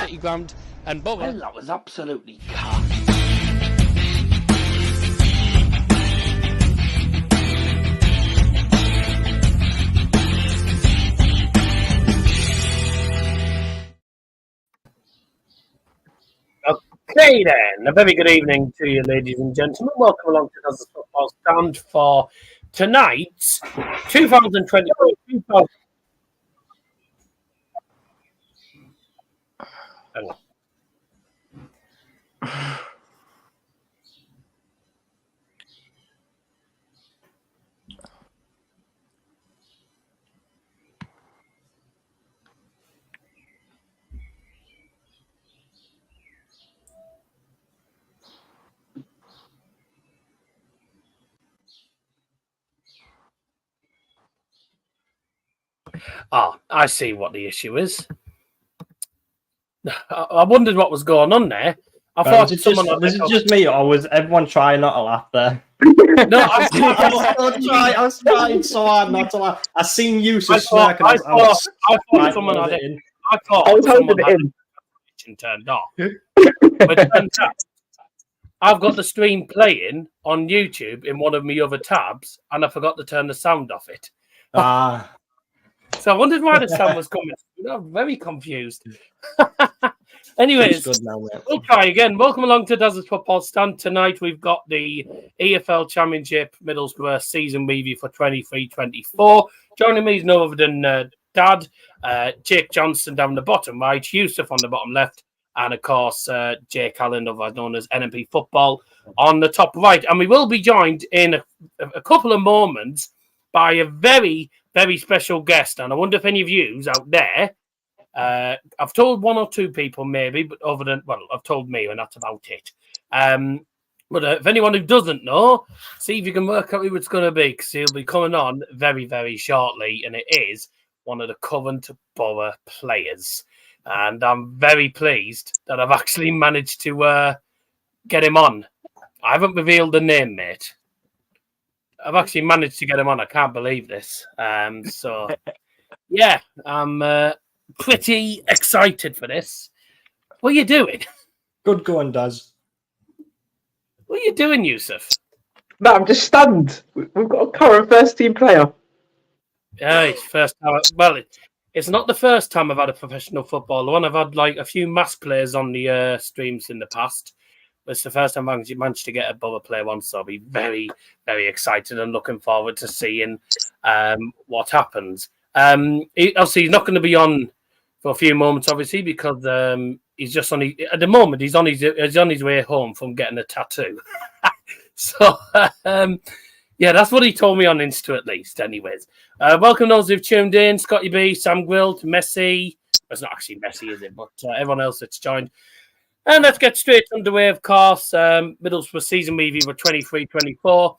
90 grand and Borough. Well, that was absolutely cat. Okay then, a very good evening to you, ladies and gentlemen. Welcome along to Does the Football Stand for tonight's 2024. Hang on. I see what the issue is. I wondered what was going on there. I thought someone. Was it just me, or was everyone trying not to laugh there? No, I was trying so hard not to laugh. I seen you so smirk. I thought someone had it. I was hoping it in. Turned off. But it turns out, I've got the stream playing on YouTube in one of my other tabs, and I forgot to turn the sound off it. So I wondered why the sound was coming. I'm very confused. Anyways, we'll try again. Welcome along to Does the Football Stand. Tonight we've got the EFL Championship Middlesbrough season review for 23-24. Joining me is no other than Dad, Jake Johnson down the bottom right, Yusuf on the bottom left, and of course Jake Allen, otherwise known as NMP Football, on the top right. And we will be joined in a couple of moments by a very, very special guest. And I wonder if any of you out there, I've told one or two people maybe, but I've told me, and that's about it. But if anyone who doesn't know, see if you can work out who it's going to be, because he'll be coming on very, very shortly, and it is one of the current Borough players. And I'm very pleased that I've actually managed to get him on. I haven't revealed the name, mate. I've actually managed to get him on. I can't believe this. So, yeah, I'm pretty excited for this. What are you doing? Good going, Daz. What are you doing, Yusuf? No, I'm just stunned. We've got a current first-team player. Yeah, it's first time. Well, it's not the first time I've had a professional footballer one. I've had like a few mass players on the streams in the past. It's the first time I've managed to get a Borough player one, so I'll be very, very excited and looking forward to seeing what happens. Obviously, he's not going to be on for a few moments, obviously, because he's just on. At the moment, he's on his way home from getting a tattoo. So, yeah, that's what he told me on Insta, at least. Anyways, welcome those who've tuned in: Scotty B, Sam Gwilt, Messi. It's not actually Messi, is it? But everyone else that's joined. And let's get straight underway, of course. Middlesbrough season review for 23-24.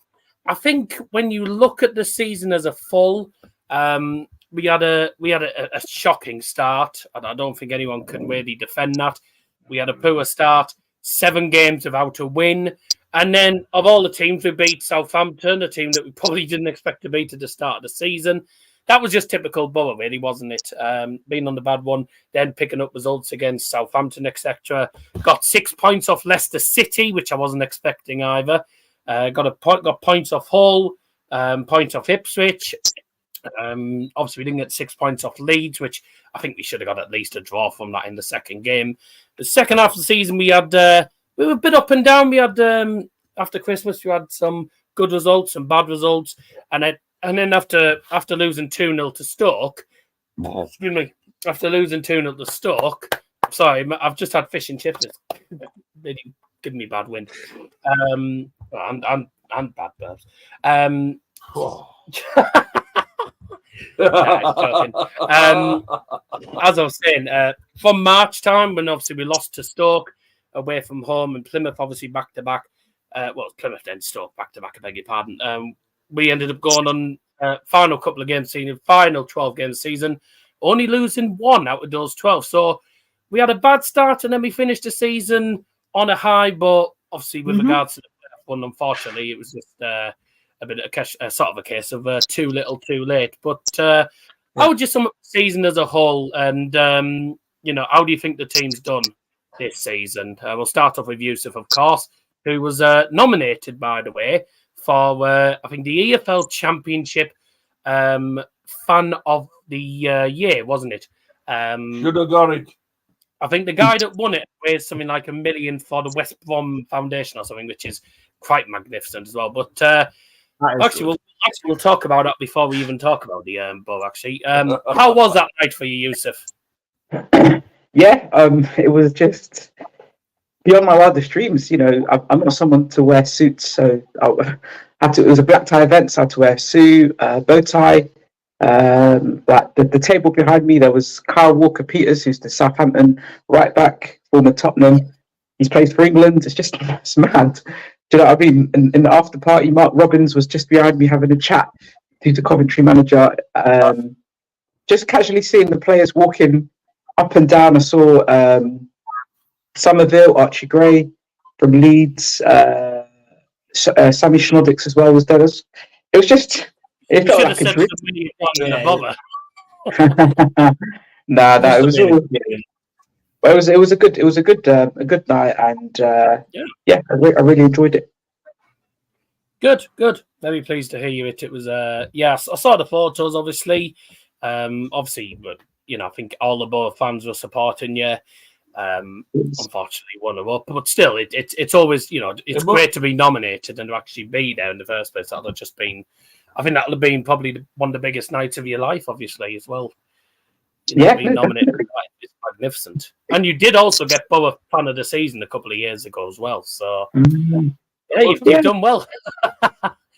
I think when you look at the season as a full, we had a shocking start, and I don't think anyone can really defend that. We had a poor start, 7 games without a win. And then, of all the teams, we beat Southampton, a team that we probably didn't expect to beat at the start of the season. That was just typical Borough, really, wasn't it? Being on the bad one, then picking up results against Southampton, etc. Got 6 points off Leicester City, which I wasn't expecting either. Got points off Hull, points off Ipswich. Obviously, we didn't get 6 points off Leeds, which I think we should have got at least a draw from that in the second game. The second half of the season, we were a bit up and down. We had after Christmas, we had some good results and bad results, and then after losing 2-0 to Stoke, excuse me, after losing 2-0 to Stoke, sorry, I've just had fish and chips. It's really giving me bad wind. And bad burps. As I was saying, from March time, when obviously we lost to Stoke away from home, and Plymouth obviously back to back. Plymouth then Stoke back to back. I beg your pardon. We ended up going on final couple of games season, final 12 games season, only losing 1 out of those 12. So we had a bad start, and then we finished the season on a high. But obviously, with regards to the one, unfortunately, it was just a bit of sort of a case of too little, too late. But I would just sum up the season as a whole, and how do you think the team's done this season? We'll start off with Yusuf, of course, who was nominated, by the way, for I think the EFL Championship Fan of the Year, wasn't it? Should have got it. I think the guy that won it weighs something like $1 million for the West Brom Foundation or something, which is quite magnificent as well. But actually, we'll talk about that before we even talk about the Bow. Actually, how was that night for you, Yusuf? Yeah, it was just beyond my wildest dreams. I'm not someone to wear suits, so I had to. It was a black tie event, so I had to wear a suit, bow tie. Like the table behind me, there was Kyle Walker-Peters, who's the Southampton right back, former Tottenham. He's played for England. It's mad. Do you know what I mean? In the after party, Mark Robbins was just behind me having a chat to the Coventry manager. Just casually seeing the players walking up and down. I saw Somerville, Archie Gray from Leeds, Sammy Schnodix as well was there. It was just. It felt like a dream. Nah, it was all. But it was a good night, and I really enjoyed it. Good. Very pleased to hear you. It was I saw the photos. Obviously, but I think all the Borough fans were supporting you. Unfortunately, one of up, but still, it's always it's great to be nominated and to actually be there in the first place. That'll have just been. I think that'll have been probably one of the biggest nights of your life, obviously, as well. Being nominated, it's magnificent. And you did also get Borough Fan of the Season a couple of years ago as well. So, you've done well.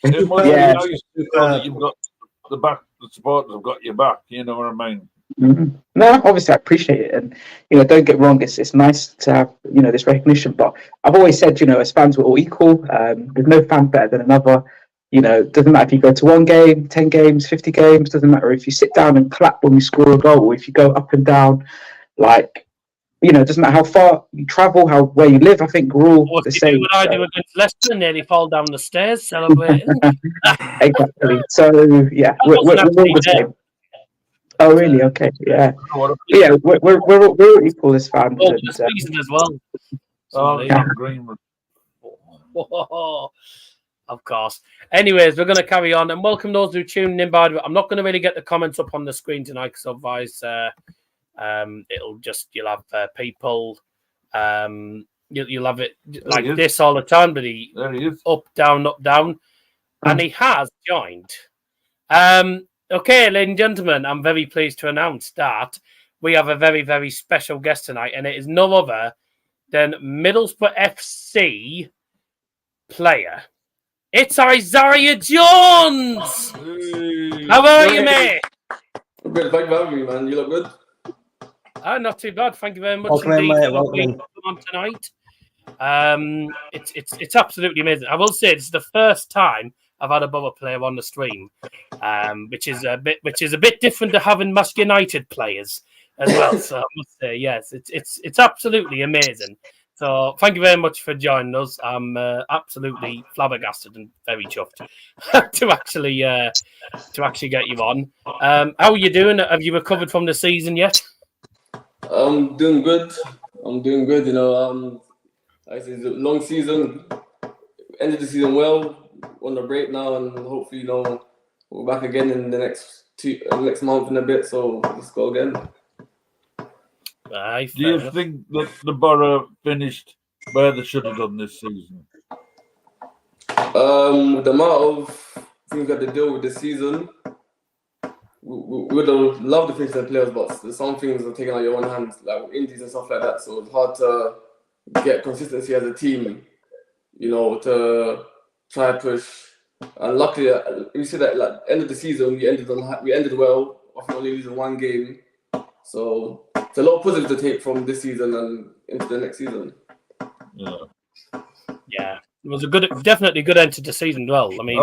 It must be nice to know that you've got the supporters have got your back. You know what I mean? Mm-hmm. No, obviously I appreciate it, and don't get wrong, it's nice to have this recognition. But I've always said, as fans, we're all equal. There's no fan better than another. Doesn't matter if you go to 1 game, 10 games, 50 games, doesn't matter if you sit down and clap when you score a goal, or if you go up and down, doesn't matter how far you travel, where you live. I think we're all the same. What I do against Leicester, nearly fall down the stairs celebrating. Exactly. So, yeah, we're all the same. Oh, really? Okay. Yeah. Yeah, we're equal as fans. Oh, the season as well. Of course. Anyways, we're going to carry on and welcome those who tuned in. By the way, I'm not going to really get the comments up on the screen tonight because otherwise you'll have people you'll have it like this all the time, but he is up, down, and he has joined. Okay, ladies and gentlemen, I'm very pleased to announce that we have a very, very special guest tonight, and it is no other than Middlesbrough FC player. It's Isaiah Jones! Hey. How are you, mate? I'm good. Thank you for having me, man. You look good? Not too bad. Thank you very much. Welcome. On tonight. It's absolutely amazing. I will say this is the first time I've had a Borough player on the stream, which is a bit different to having Manchester United players as well. So I must say, yes, it's absolutely amazing. So thank you very much for joining us. I'm absolutely flabbergasted and very chuffed to actually get you on. How are you doing? Have you recovered from the season yet? I'm doing good. It's a long season. Ended the season well. On the break now, and hopefully, we're back again in the next month and a bit. So let's go again. Do you think that the Borough finished where they should have done this season? With the amount of things that they deal with this season, we would have loved to finish the players, but there's some things are taken out of your own hands, like injuries and stuff like that. So it's hard to get consistency as a team, to try to push. And luckily, we see that like end of the season, we ended well, after only losing 1 game. So it's a lot of positives to take from this season and into the next season. Yeah. It was definitely good end to the season as well. I mean,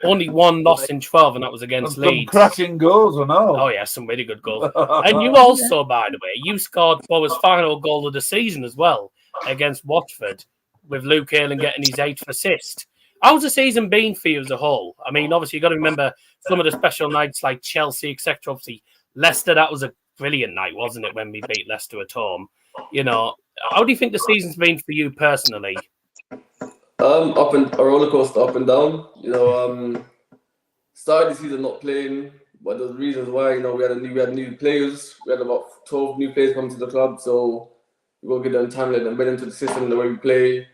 only 1 loss in 12, and that was against Leeds. Some cracking goals, I know. Oh yeah, some really good goals. And you also, by the way, you scored Borough's final goal of the season as well against Watford, with Luke Ayling getting his 8th assist. How's the season been for you as a whole? I mean, obviously, you've got to remember some of the special nights like Chelsea, etc. Obviously, Leicester, that was a brilliant night, wasn't it, when we beat Leicester at home? You know, how do you think the season's been for you personally? Up and a roller coaster, up and down. You know, started the season not playing, but there's reasons why. You know, we had new players. We had about 12 new players come to the club, so we will give them time, let them get into the system, the way we play.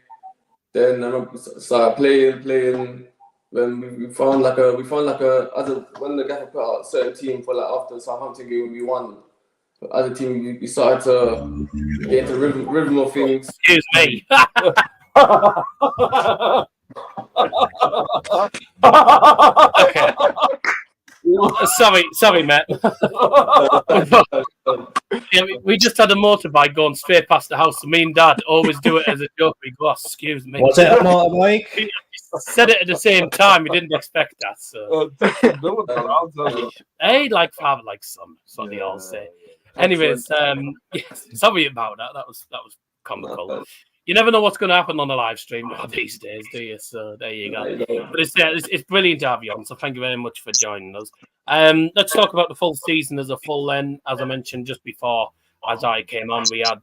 Then I started playing. When we found like a when the gaffer put out a certain team for like after the Southampton game when we won. As a team, we started to get into rhythm of things. Excuse me. Okay. Sorry, Matt. Yeah, we just had a motorbike going straight past the house. So me and Dad always do it as a joke. We go, excuse me. Was it a motorbike? Said it at the same time. We didn't expect that. So. Hey, like father, like son. That's what they all say. Anyways, yes, sorry about that. That was comical. You never know what's going to happen on a live stream these days, do you? So there you go. But it's brilliant to have you on. So thank you very much for joining us. Let's talk about the full season as a full. Then, as I mentioned just before, as I came on, we had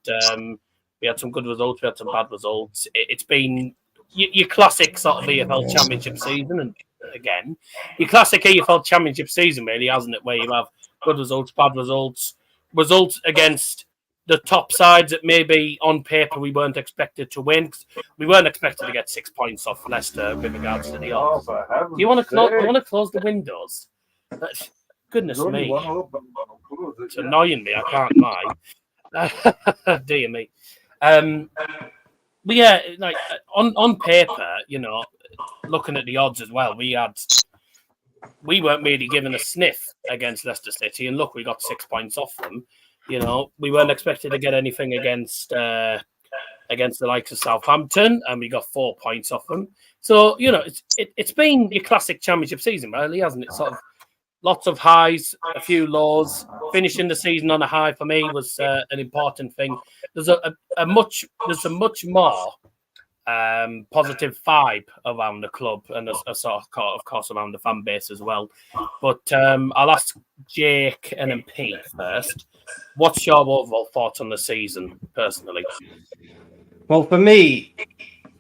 some good results. We had some bad results. It's been your classic sort of EFL Championship season, and again, your classic EFL Championship season, really, hasn't it? Where you have good results, bad results, results against the top sides that maybe on paper we weren't expected to win. We weren't expected to get 6 points off Leicester with regards to the odds. Do you want to close the windows? Goodness me, it's annoying me. I can't lie. Dear me. But yeah, like on paper, you know, looking at the odds as well, we weren't really given a sniff against Leicester City, and look, we got 6 points off them. You know, we weren't expected to get anything against the likes of Southampton, and we got 4 points off them. So, you know, it's been your classic Championship season, really, hasn't it? Sort of lots of highs, a few lows. Finishing the season on a high for me was an important thing. There's a much more positive vibe around the club, and a sort of course around the fan base as well. But I'll ask Jake and then Pete first. What's your overall thoughts on the season, personally? Well, for me,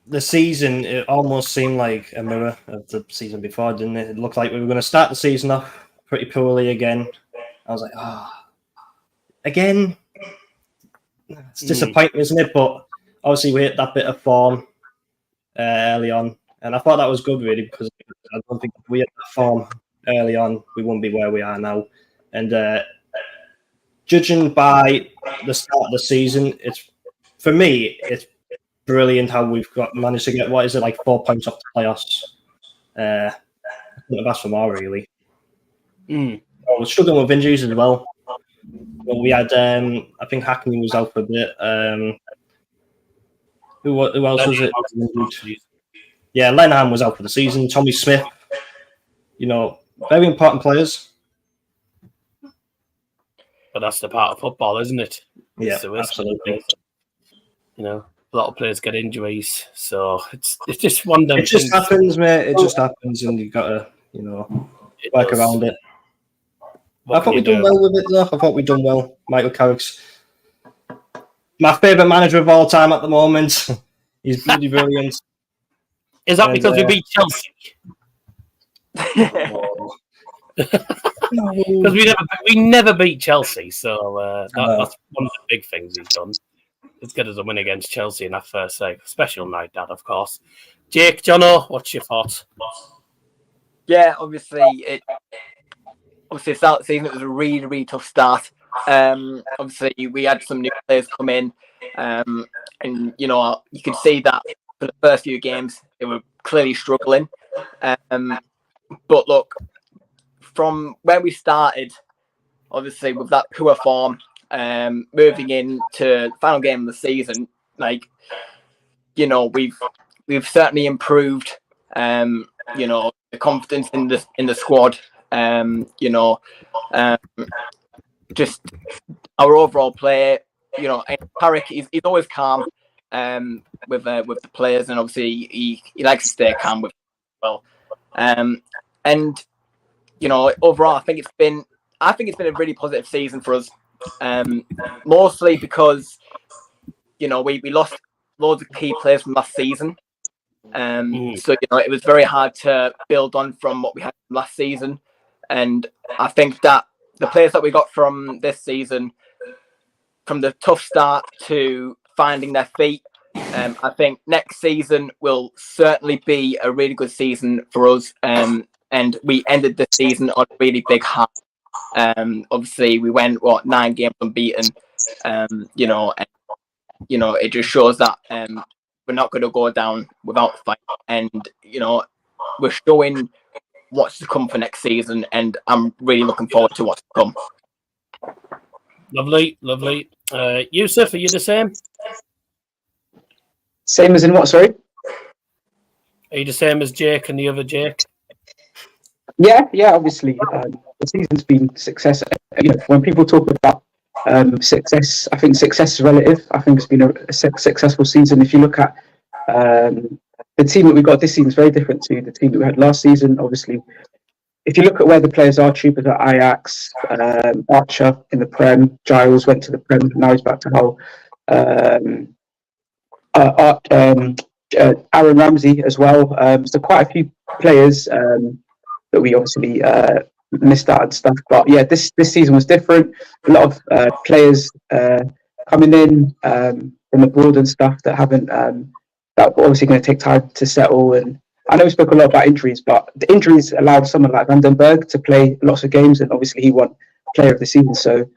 the season, it almost seemed like a mirror of the season before, didn't it? It looked like we were going to start the season off pretty poorly again. I was like, again? It's disappointing, isn't it? But obviously we hit that bit of form early on, and I thought that was good, really, because I don't think if we hit that form early on, we wouldn't be where we are now. And judging by the start of the season, it's brilliant how we've managed to get, 4 points off the playoffs. That's for more, really. I was struggling with injuries as well. Well, we had, I think Hackney was out for a bit. Who else was it? Yeah, Lenham was out for the season. Tommy Smith, you know, very important players. But that's the part of football, isn't it? Yeah, so absolutely. You know, a lot of players get injuries, so it's just one of them. It just happens, mate. It just happens, and you've got to, you know, work around it. I thought we'd done well with it, though. I thought we'd done well. Michael Carrick's my favourite manager of all time at the moment. He's bloody brilliant. Is that because we beat Chelsea? Because we never beat Chelsea, so that's one of the big things he's done. Let's get us a win against Chelsea in that first special night, Dad, of course. Jake, Jono, what's your thoughts? Yeah, obviously, start the season, it was a really, really tough start. Obviously, we had some new players come in, and you know, you could see that for the first few games they were clearly struggling. But look, from where we started, obviously with that poor form, moving into the final game of the season, like, you know, we've certainly improved. You know, the confidence in the squad. You know, just our overall play. You know, Carrick, he's always calm with the players, and obviously he likes to stay calm with well. And you know, overall, I think it's been a really positive season for us. mostly because we lost loads of key players from last season. So it was very hard to build on from what we had last season, and I think that the players that we got from this season, from the tough start to finding their feet, I think next season will certainly be a really good season for us. And we ended the season on a really big high. Obviously, we went 9 games unbeaten. It just shows that we're not going to go down without a fight, and we're showing what's to come for next season, and I'm really looking forward to what's to come. Lovely. Yusuf, are you the same? Same as in what? Sorry. Are you the same as Jake and the other Jake? Yeah. Obviously, the season's been success. When people talk about success, I think success is relative. I think it's been a successful season. If you look at the team that we got this season, is very different to the team that we had last season. Obviously, if you look at where the players are, Troopers at Ajax, Archer in the Prem, Giles went to the Prem, now he's back to Hull. Aaron Ramsey as well. So quite a few players that we obviously missed out and stuff. But yeah, this season was different. A lot of players coming in from abroad and stuff that haven't that are obviously going to take time to settle. And I know we spoke a lot about injuries, but the injuries allowed someone like Vandenberg to play lots of games, and obviously he won Player of the Season. So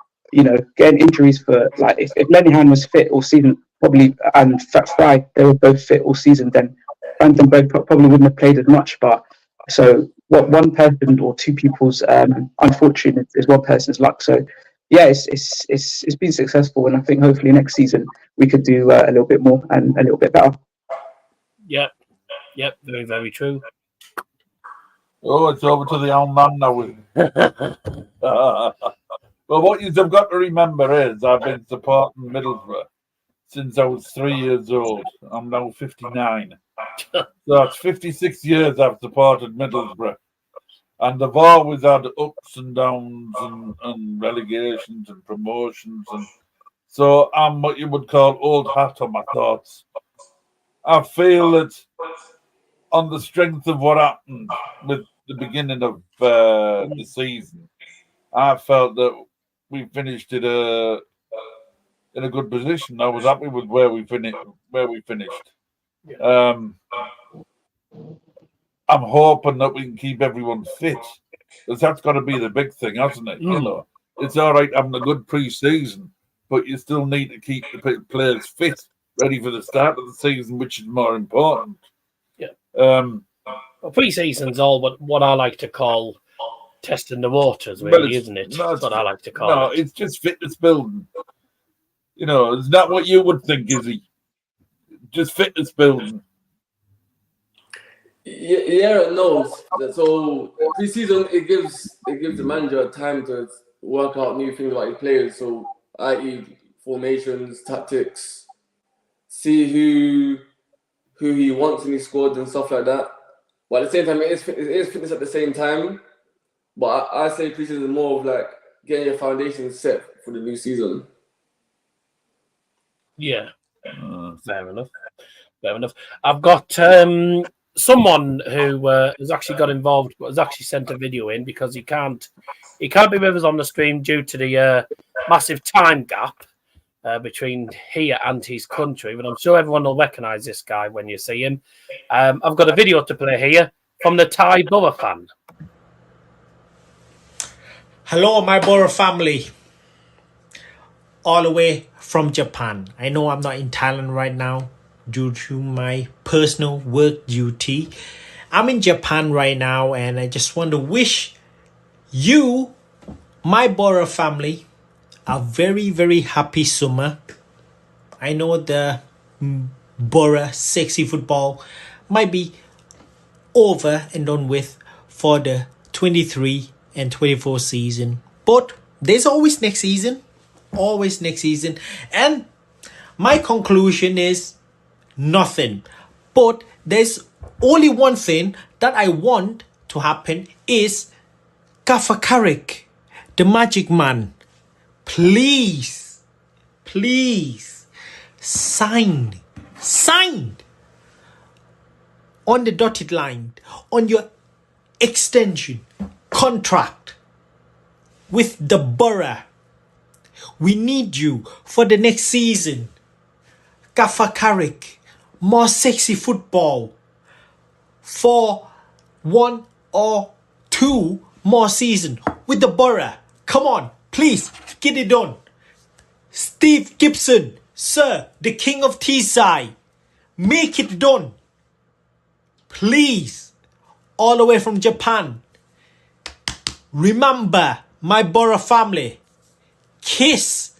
getting injuries for if Lenihan was fit all season, probably, and Fry, they were both fit all season, then Vandenberg probably wouldn't have played as much. But so what one person or two people's unfortunate is one person's luck. So yeah, it's been successful, and I think hopefully next season we could do a little bit more and a little bit better. Yep, very, very true. Oh, it's over to the old man now. Well, what you've got to remember is I've been supporting Middlesbrough since I was 3 years old. I'm now 59. So that's 56 years I've supported Middlesbrough. And they've always had ups and downs and relegations and promotions. And so I'm what you would call old hat on my thoughts. I feel that on the strength of what happened with the beginning of the season, I felt that we finished in a good position. I was happy with where we finished. I'm hoping that we can keep everyone fit, because that's got to be the big thing, hasn't it? It's all right having a good pre-season, but you still need to keep the players fit, ready for the start of the season, which is more important. Well, pre-season's all but what I like to call testing the waters, really, isn't it? That's what I like to call it. No, it's just fitness building. It's not what you would think, is he? Just fitness building. Yeah, no. So pre-season, it gives the manager time to work out new things about his players. So, i.e., formations, tactics, see who he wants in his squad and stuff like that. But at the same time, it is fitness at the same time. But I say pre-season is more of like getting your foundation set for the new season. Yeah, fair enough. I've got someone who has actually got involved, but has actually sent a video in because he can't be with us on the stream due to the massive time gap between here and his country. But I'm sure everyone will recognise this guy when you see him. I've got a video to play here from the Thai Borough fan. Hello, my Borough family. All the way from Japan. I know I'm not in Thailand right now due to my personal work duty. I'm in Japan right now, and I just want to wish you, my Borough family, a very, very happy summer. I know the Borough sexy football might be over and done with for the 23 and 24 season, but there's always next season. And my conclusion is nothing. But there's only one thing that I want to happen is Gaffer Carrick, the magic man, please sign on the dotted line on your extension contract with the Borough. We need you for the next season. Gaffer Carrick, more sexy football for 1 or 2 more season with the Borough. Come on, please get it done. Steve Gibson, sir, the king of Teesside, make it done. Please, all the way from Japan. Remember my Borough family. Kiss.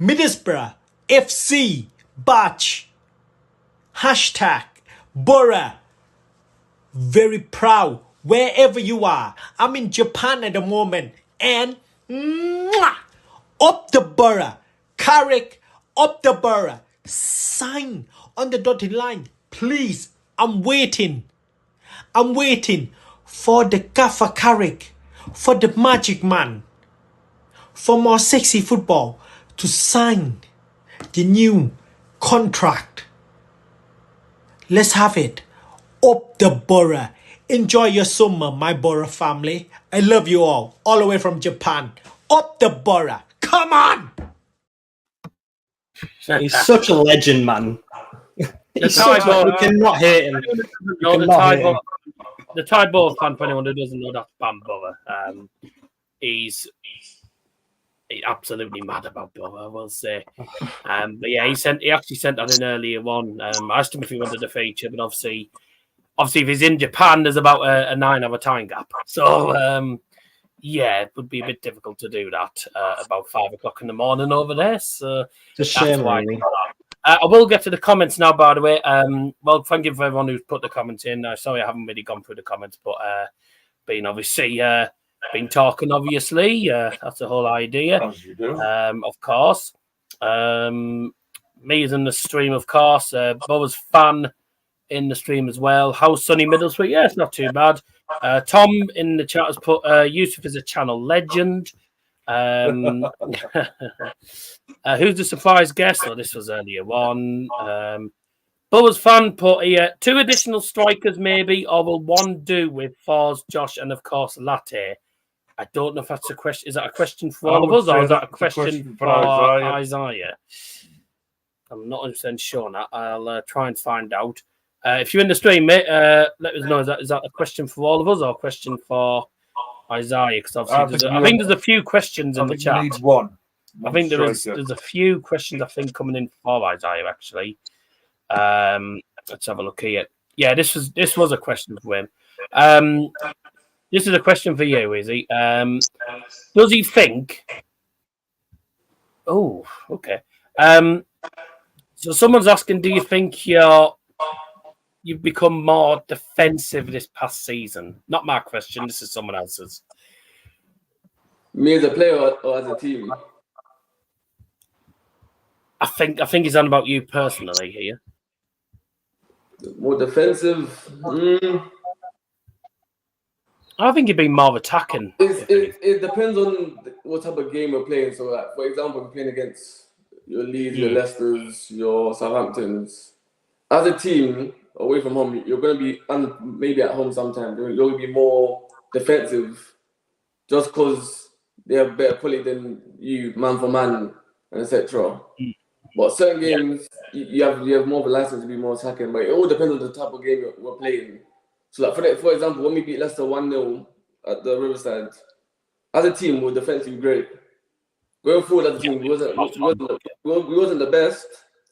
Middlesbrough FC Batch. Hashtag Borough. Very proud wherever you are. I'm in Japan at the moment. And up the Borough. Carrick, up the Borough. Sign on the dotted line. Please, I'm waiting. I'm waiting for the Gaffer Carrick, for the Magic Man, for more sexy football to sign the new contract. Let's have it. Up the Borough. Enjoy your summer, my Borough family. I love you all the way from Japan. Up the Borough. Come on! He's such a legend, man. He's such a, you cannot hate him. No, the Thai Borough fan, for anyone who doesn't know, that's Bam Borough. He's absolutely mad about Borough, I will say. But yeah, he actually sent that in earlier on. I asked him if he wanted to feature, but obviously if he's in Japan, there's about a 9-hour time gap. So yeah, it would be a bit difficult to do that about 5 o'clock in the morning over there. So it's a shame, really. I will get to the comments now, by the way. Well, thank you for everyone who's put the comments in. Sorry, I haven't really gone through the comments, but been talking, obviously. That's the whole idea. As you do. Of course. Me is in the stream, of course. Boba's fan in the stream as well. How's sunny Middlesbrough? Yeah, it's not too bad. Tom in the chat has put Yusuf is a channel legend. Who's the surprise guest? Oh, this was earlier one. Boba's fan put here 2 additional strikers, maybe, or will one do with Foz, Josh, and of course Latte? I don't know if that's a question. Is that a question for all of us, or is that a question for Isaiah? I'm not 100% sure on that. I'll try and find out. If you're in the stream, mate, let us know. Is that a question for all of us or a question for Isaiah? Because obviously, I think there's a few questions in the chat. Need one. I think there's a few questions I think coming in for Isaiah actually. Let's have a look here. Yeah, this was a question for him. This is a question for you, is he? Does he think? Oh, okay. So someone's asking, do you think you've become more defensive this past season? Not my question. This is someone else's. Me as a player or as a team? I think he's on about you personally here. More defensive. I think you've been more attacking. It depends on what type of game we're playing. So, like, for example, we're playing against your Leeds, your Leicesters, your Southamptons. As a team, away from home, you're going to be, and maybe at home sometimes, you're going to be more defensive just because they have better quality than you, man for man, and etc. But certain games, you have more of a license to be more attacking, but it all depends on the type of game we're playing. So, like for example, when we beat Leicester 1-0 at the Riverside, as a team, we're defensively great. Going forward as a team, we wasn't the best,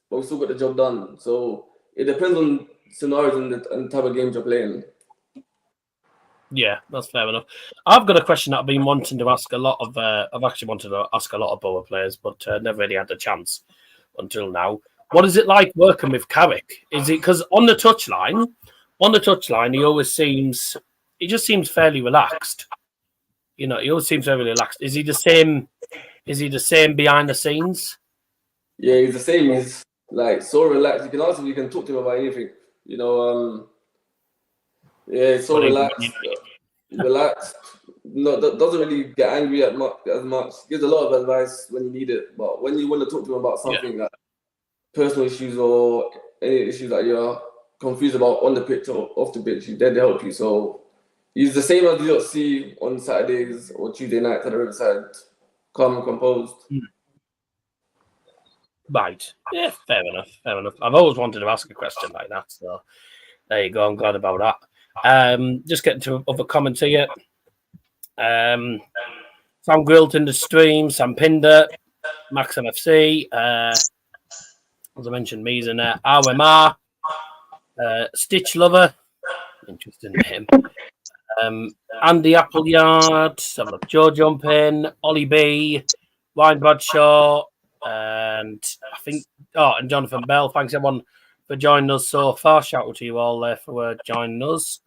but we still got the job done. So it depends on scenarios and the type of games you're playing. Yeah, that's fair enough. I've got a question that I've been wanting to ask a lot of. I've actually wanted to ask a lot of Borough players, but never really had the chance until now. What is it like working with Carrick? Is it because on the touchline, he just seems fairly relaxed. You know, he always seems very relaxed. Is he the same? Is he the same behind the scenes? Yeah, he's the same. He's like so relaxed. You can ask him. You can talk to him about anything. You know. Yeah, it's so relaxed. doesn't really get angry as much. Gives a lot of advice when you need it, but when you want to talk to him about something like personal issues or any issues that you're confused about on the pitch or off the pitch, he's there to help you. So he's the same as you see on Saturdays or Tuesday nights at the Riverside, calm and composed. Right. Yeah, fair enough. Fair enough. I've always wanted to ask a question like that, so there you go. I'm glad about that. Just getting to other comments here. Sam Gwilt in the stream, Sam Pinder, Max MFC, as I mentioned, Mies in there, RMR, Stitch Lover, interesting name. Andy Appleyard, have a look, Joe Jumpin, Ollie B, Wine Bradshaw, and I think, and Jonathan Bell. Thanks everyone for joining us so far. Shout out to you all there for joining us.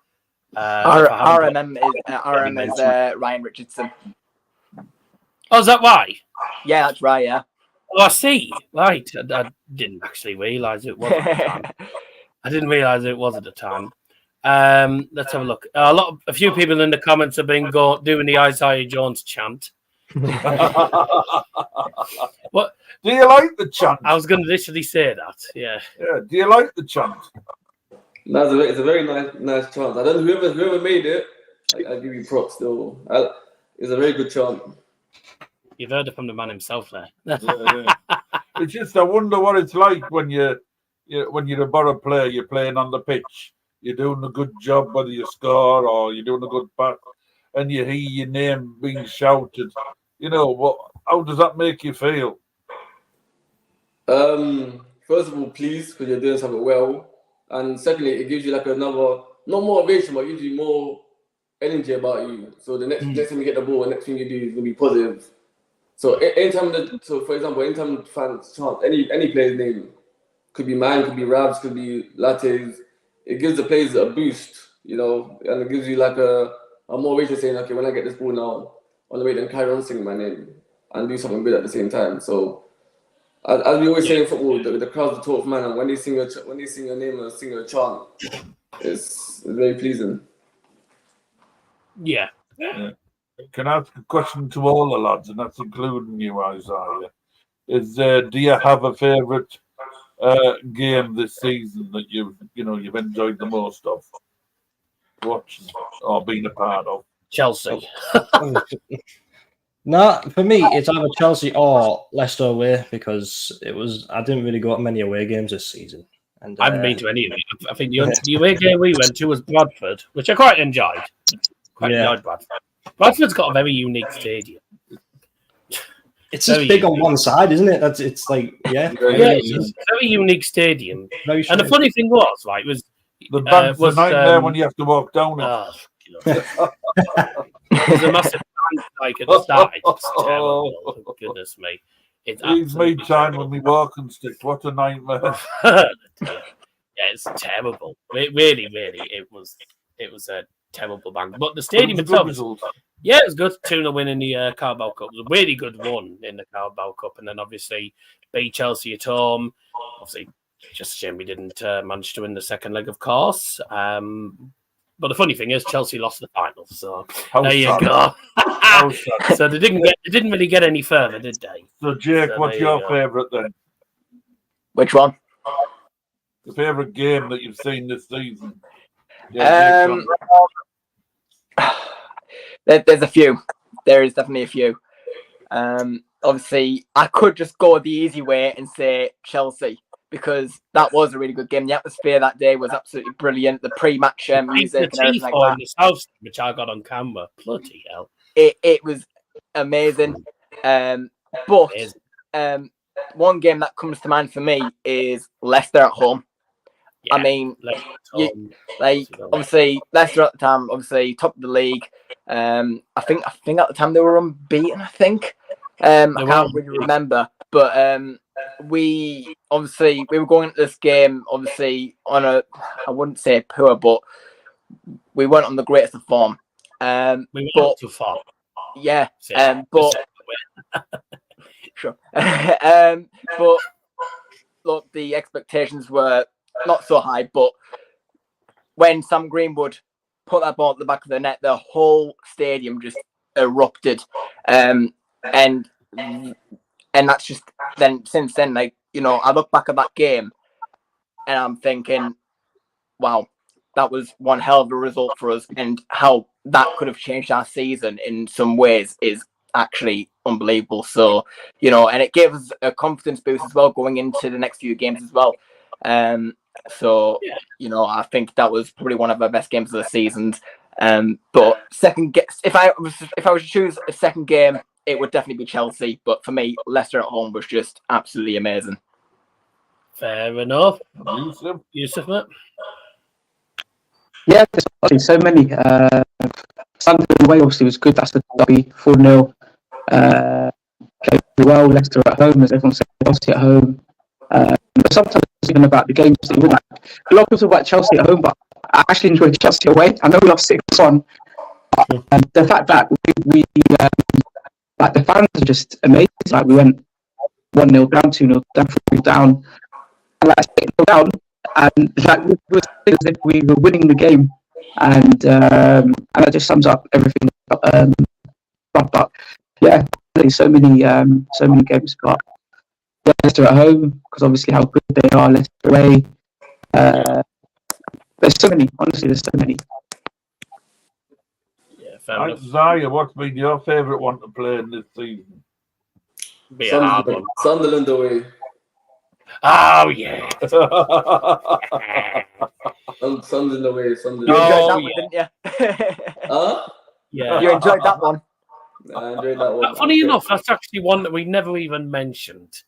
RM is Ryan Richardson. Oh, is that why? Yeah, that's right. Yeah. Oh, I see. Right, I didn't actually realise it was at the time. I didn't realise it was at the time. Let's have a look. A few people in the comments have been doing the Isaiah Jones chant. What? Do you like the chant? I was going to literally say that. Yeah. Yeah. Do you like the chant? No, it's a very nice chant. I don't know whoever made it. I give you props. Still, it's a very good chant. You've heard it from the man himself there. Yeah. It's just, I wonder what it's like when you're a Borough player, you're playing on the pitch, you're doing a good job, whether you score or you're doing a good pass, and you hear your name being shouted. How does that make you feel? First of all, pleased because you're doing something well, and secondly, it gives you like another, not motivation, but it gives you more energy about you. So the next time you get the ball, the next thing you do is gonna be positive. So for example, fans chant any player's name, could be mine, could be Rabs, could be Lattes, it gives the players a boost, and it gives you like a motivation saying, okay, when I get this ball now, on the way, then carry on singing my name and do something good at the same time. So as we always say in football, the crowd's the talk of man, and when they sing your name and sing your chant, it's very pleasing. Yeah. Can I ask a question to all the lads, and that's including you, Isaiah? Do you have a favourite game this season that you've enjoyed the most of watching or being a part of? Chelsea. No, for me, it's either Chelsea or Leicester away because I didn't really go to many away games this season. And I haven't been to any of it. I think the away game we went to was Bradford, which I quite enjoyed. Enjoyed Bradford. Bradford's got a very unique stadium. It's just big on one side, isn't it? It's like, it's a very unique stadium. And the funny thing was, right, was the bank's a nightmare when you have to walk down it. There's a massive bank like at the start. It's terrible. Goodness me. He's made time with me walking stick. What a nightmare. It's terrible. It really, it was a terrible bank. But the stadium itself, it was good. 2-0 win in the Carabao Cup. It was a really good one in the Carabao Cup. And then obviously beat Chelsea at home. Obviously, just a shame we didn't manage to win the second leg, of course. But the funny thing is, Chelsea lost the final. So there you go. So they didn't really get any further, did they? So Jake, what's your favourite then? Which one? The favourite game that you've seen this season? There's a few. There is definitely a few. Obviously, I could just go the easy way and say Chelsea because that was a really good game. The atmosphere that day was absolutely brilliant. The pre-match music and everything like that. The South, which I got on camera. Bloody hell! It was amazing. But one game that comes to mind for me is Leicester at home. Yeah, I mean, obviously Leicester at the time, obviously top of the league. I think at the time they were unbeaten. I think I can't really remember, but we were going into this game obviously on I wouldn't say poor, but we weren't on the greatest of form. We went too far. Yeah, but sure. But look, the expectations were not so high, but when Sam Greenwood put that ball at the back of the net, the whole stadium just erupted, and that's just then. Since then, like, you know, I look back at that game, and I'm thinking, wow, that was one hell of a result for us, and how that could have changed our season in some ways is actually unbelievable. So, you know, and it gave us a confidence boost as well going into the next few games as well. So, you know, I think that was probably one of our best games of the season. But if I was to choose a second game, it would definitely be Chelsea. But for me, Leicester at home was just absolutely amazing. Fair enough. Yusuf, mate? Yeah, there's actually so many. Sunderland away obviously was good. That's the derby, 4-0. Played well. Leicester at home, as everyone said. Chelsea at home. But sometimes it's even about the games that you win. Like, a lot of people talk about Chelsea at home, but I actually enjoyed Chelsea away. I know we lost 6-1. And the fact that we like, the fans are just amazing. Like, we went 1-0 down, 2-0 down, 3-0 down, and like 6-0 down, and like we were as if we were winning the game, and that just sums up everything. But yeah, there's so many games. But Leicester at home, because obviously how good they are. Leicester away. There's so many. Honestly, there's so many. Yeah, fair enough. Zaya, what's been your favourite one to play in this season? Be a hard one. Sunderland away. Oh yeah. Sunderland away. Sunderland. You enjoyed Oh, that one, didn't you? Huh? Yeah. You enjoyed that one. I enjoyed that one. Funny enough, that's actually one that we never even mentioned.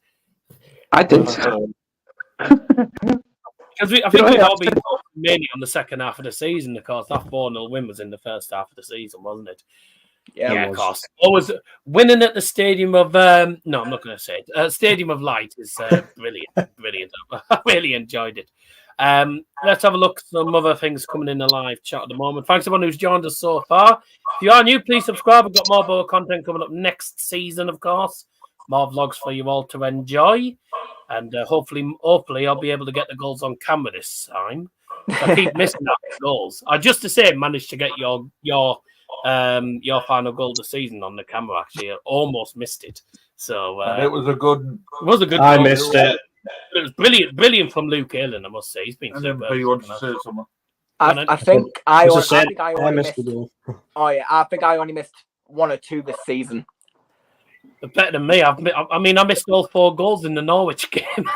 I did. Because I think we've all been talking mainly on the second half of the season, of course. That 4-0 win was in the first half of the season, wasn't it? Yeah, of course. Always winning at the Stadium of no, I'm not going to say it. Stadium of Light is brilliant. I really enjoyed it. Let's have a look at some other things coming in the live chat at the moment. Thanks everyone who's joined us so far. If you are new, please subscribe. We've got more Boa content coming up next season, of course. More vlogs for you all to enjoy. And hopefully I'll be able to get the goals on camera this time. I keep missing out the goals. I just the same managed to get your final goal of the season on the camera. Actually, I almost missed it. So it was a good. It was a good. I goal. missed it. It was brilliant from Luke Aylen, I must say. He's been super. You want to say something? I think I only missed missed. the goal. Oh yeah, I think I only missed 1 or 2 this season. Better than me. I missed all 4 goals in the Norwich game.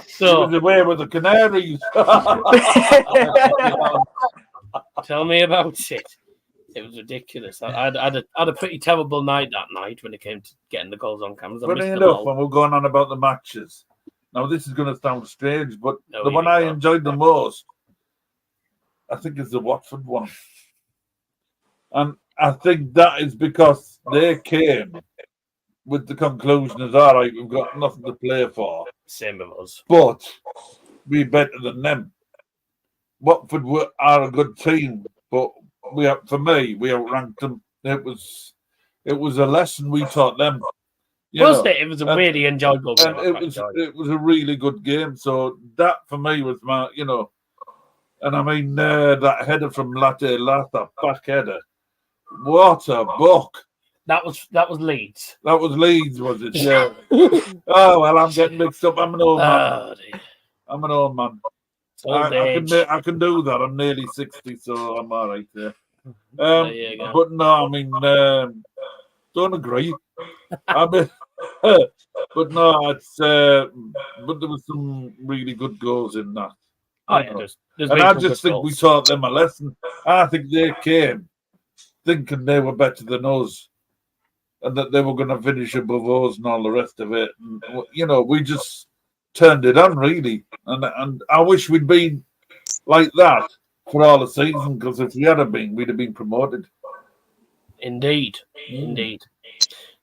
So the way with the Canaries. Tell me about it. It was ridiculous. I had a pretty terrible night that night when it came to getting the goals on cameras. Funny enough, when we're going on about the matches, now this is going to sound strange, but the one I enjoyed the most, I think, is the Watford one. And I think that is because they came with the conclusion as, all right, we've got nothing to play for. Same with us. But we're better than them. Watford are a good team, but we outranked them. It was a lesson we taught them. It was a really enjoyable game. It was a really good game. So that for me was my, and I mean that header from Latte Lata, back header. What a buck! That was Leeds. That was Leeds, was it? Yeah. Oh well, I'm getting mixed up. I'm an old man. I'm an old man. I can do that. I'm nearly 60, so I'm all right there. But no, I mean, don't agree. I mean, but no, it's but there was some really good goals in that. And I just think we taught them a lesson. I think they came thinking they were better than us, and that they were going to finish above us and all the rest of it. And, we just turned it on, really. And I wish we'd been like that for all the season, because if we had been, we'd have been promoted. Indeed.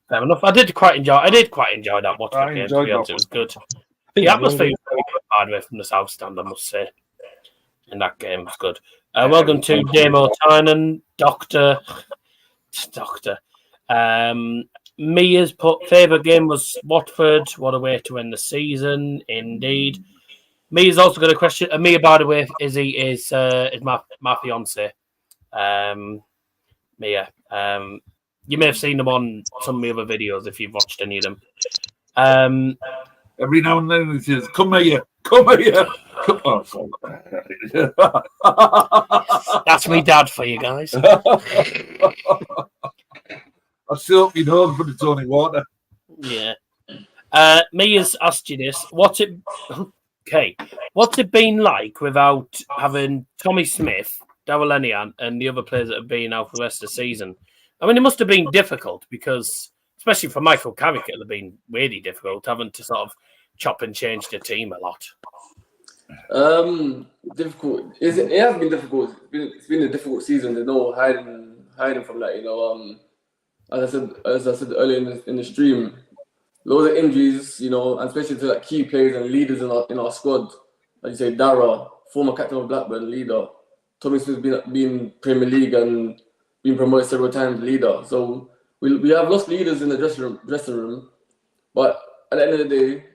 Fair enough. I did quite enjoy that Watford game. To be honest, it was good. The atmosphere was very good, by the way, from the South Stand, I must say. In that game, it was good. Welcome to Damo Tynan, Doctor. Mia's favourite game was Watford. What a way to end the season, indeed. Mia's also got a question. Mia, by the way, is my fiance. Mia. You may have seen them on some of the other videos if you've watched any of them. Every now and then he says, "Come here, come here." Oh, sorry. That's me dad for you guys. I still up my nose, but it's only water. Yeah. Mia's asked you this. What's it been like without having Tommy Smith, Darrell Enian, and the other players that have been out for the rest of the season? I mean, it must have been difficult because, especially for Michael Carrick, it'll have been really difficult having to sort of chop and change the team a lot. Difficult. It has been difficult. It's been a difficult season. There's no hiding from that. You know, as I said earlier in the stream, loads of injuries. You know, and especially to like key players and leaders in our squad. Like you say, Dara, former captain of Blackburn, leader. Tommy Smith's been Premier League and been promoted several times, leader. So we have lost leaders in the dressing room, but at the end of the day,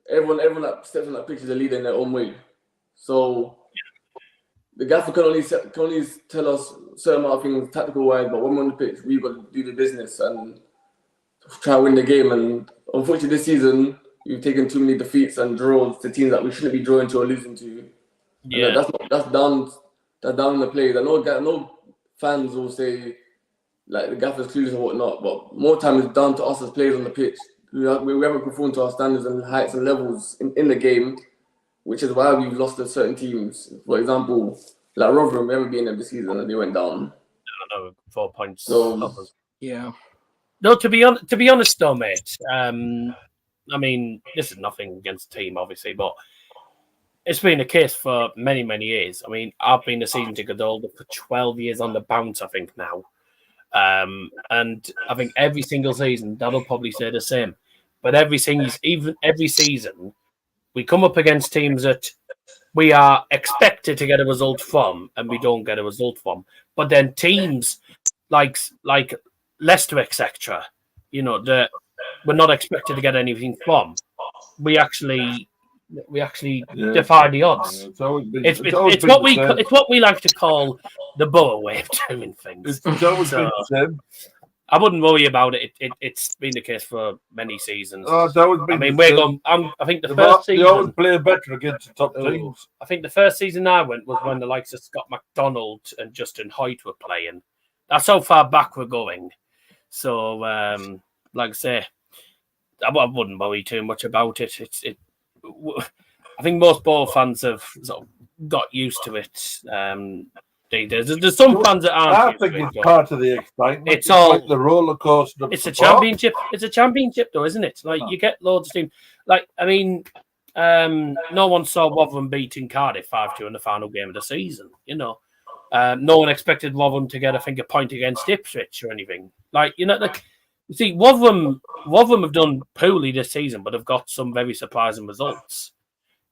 everyone that steps on that pitch is a leader in their own way. So the gaffer can only tell us certain amount of things tactical wise, but when we're on the pitch, we've got to do the business and try to win the game. And unfortunately, this season we've taken too many defeats and draws to teams that we shouldn't be drawing to or losing to. Yeah, and that's down in the players. I know fans will say like the gaffer's clueless and whatnot, but more time is down to us as players on the pitch. We haven't performed to our standards and heights and levels in the game, which is why we've lost to certain teams. For example, like Rotherham, we haven't been there this season and they went down. I know, 4 points. So, yeah. No, to be honest though, mate. I mean, this is nothing against the team, obviously, but it's been a case for many, many years. I mean, I've been a season ticket holder for 12 years on the bounce, I think, now. And I think every single season, that'll probably say the same. But every season, we come up against teams that we are expected to get a result from, and we don't get a result from. But then teams like Leicester, etc., you know, that we're not expected to get anything from. We actually defy the odds. It's what we like to call the Borough way of doing things. It's always been the same. I wouldn't worry about it. It's been the case for many seasons. Oh, it's always been I mean, the we're same. going. I think the first season. You always play better against the top teams. I think the first season I went was when the likes of Scott McDonald and Justin Hoyt were playing. That's how far back we're going. So, like I say, I wouldn't worry too much about it. I think most Borough fans have sort of got used to it. There's some fans that aren't. I think it's part of the excitement. It's all like the roller coaster. It's a championship. It's a championship, though, isn't it? Like you get loads of teams. Like I mean, no one saw Rotherham beating Cardiff 5-2 in the final game of the season. You know, no one expected Rotherham to get, I think, a point against Ipswich or anything. Like you know, you see, Rotherham have done poorly this season, but have got some very surprising results.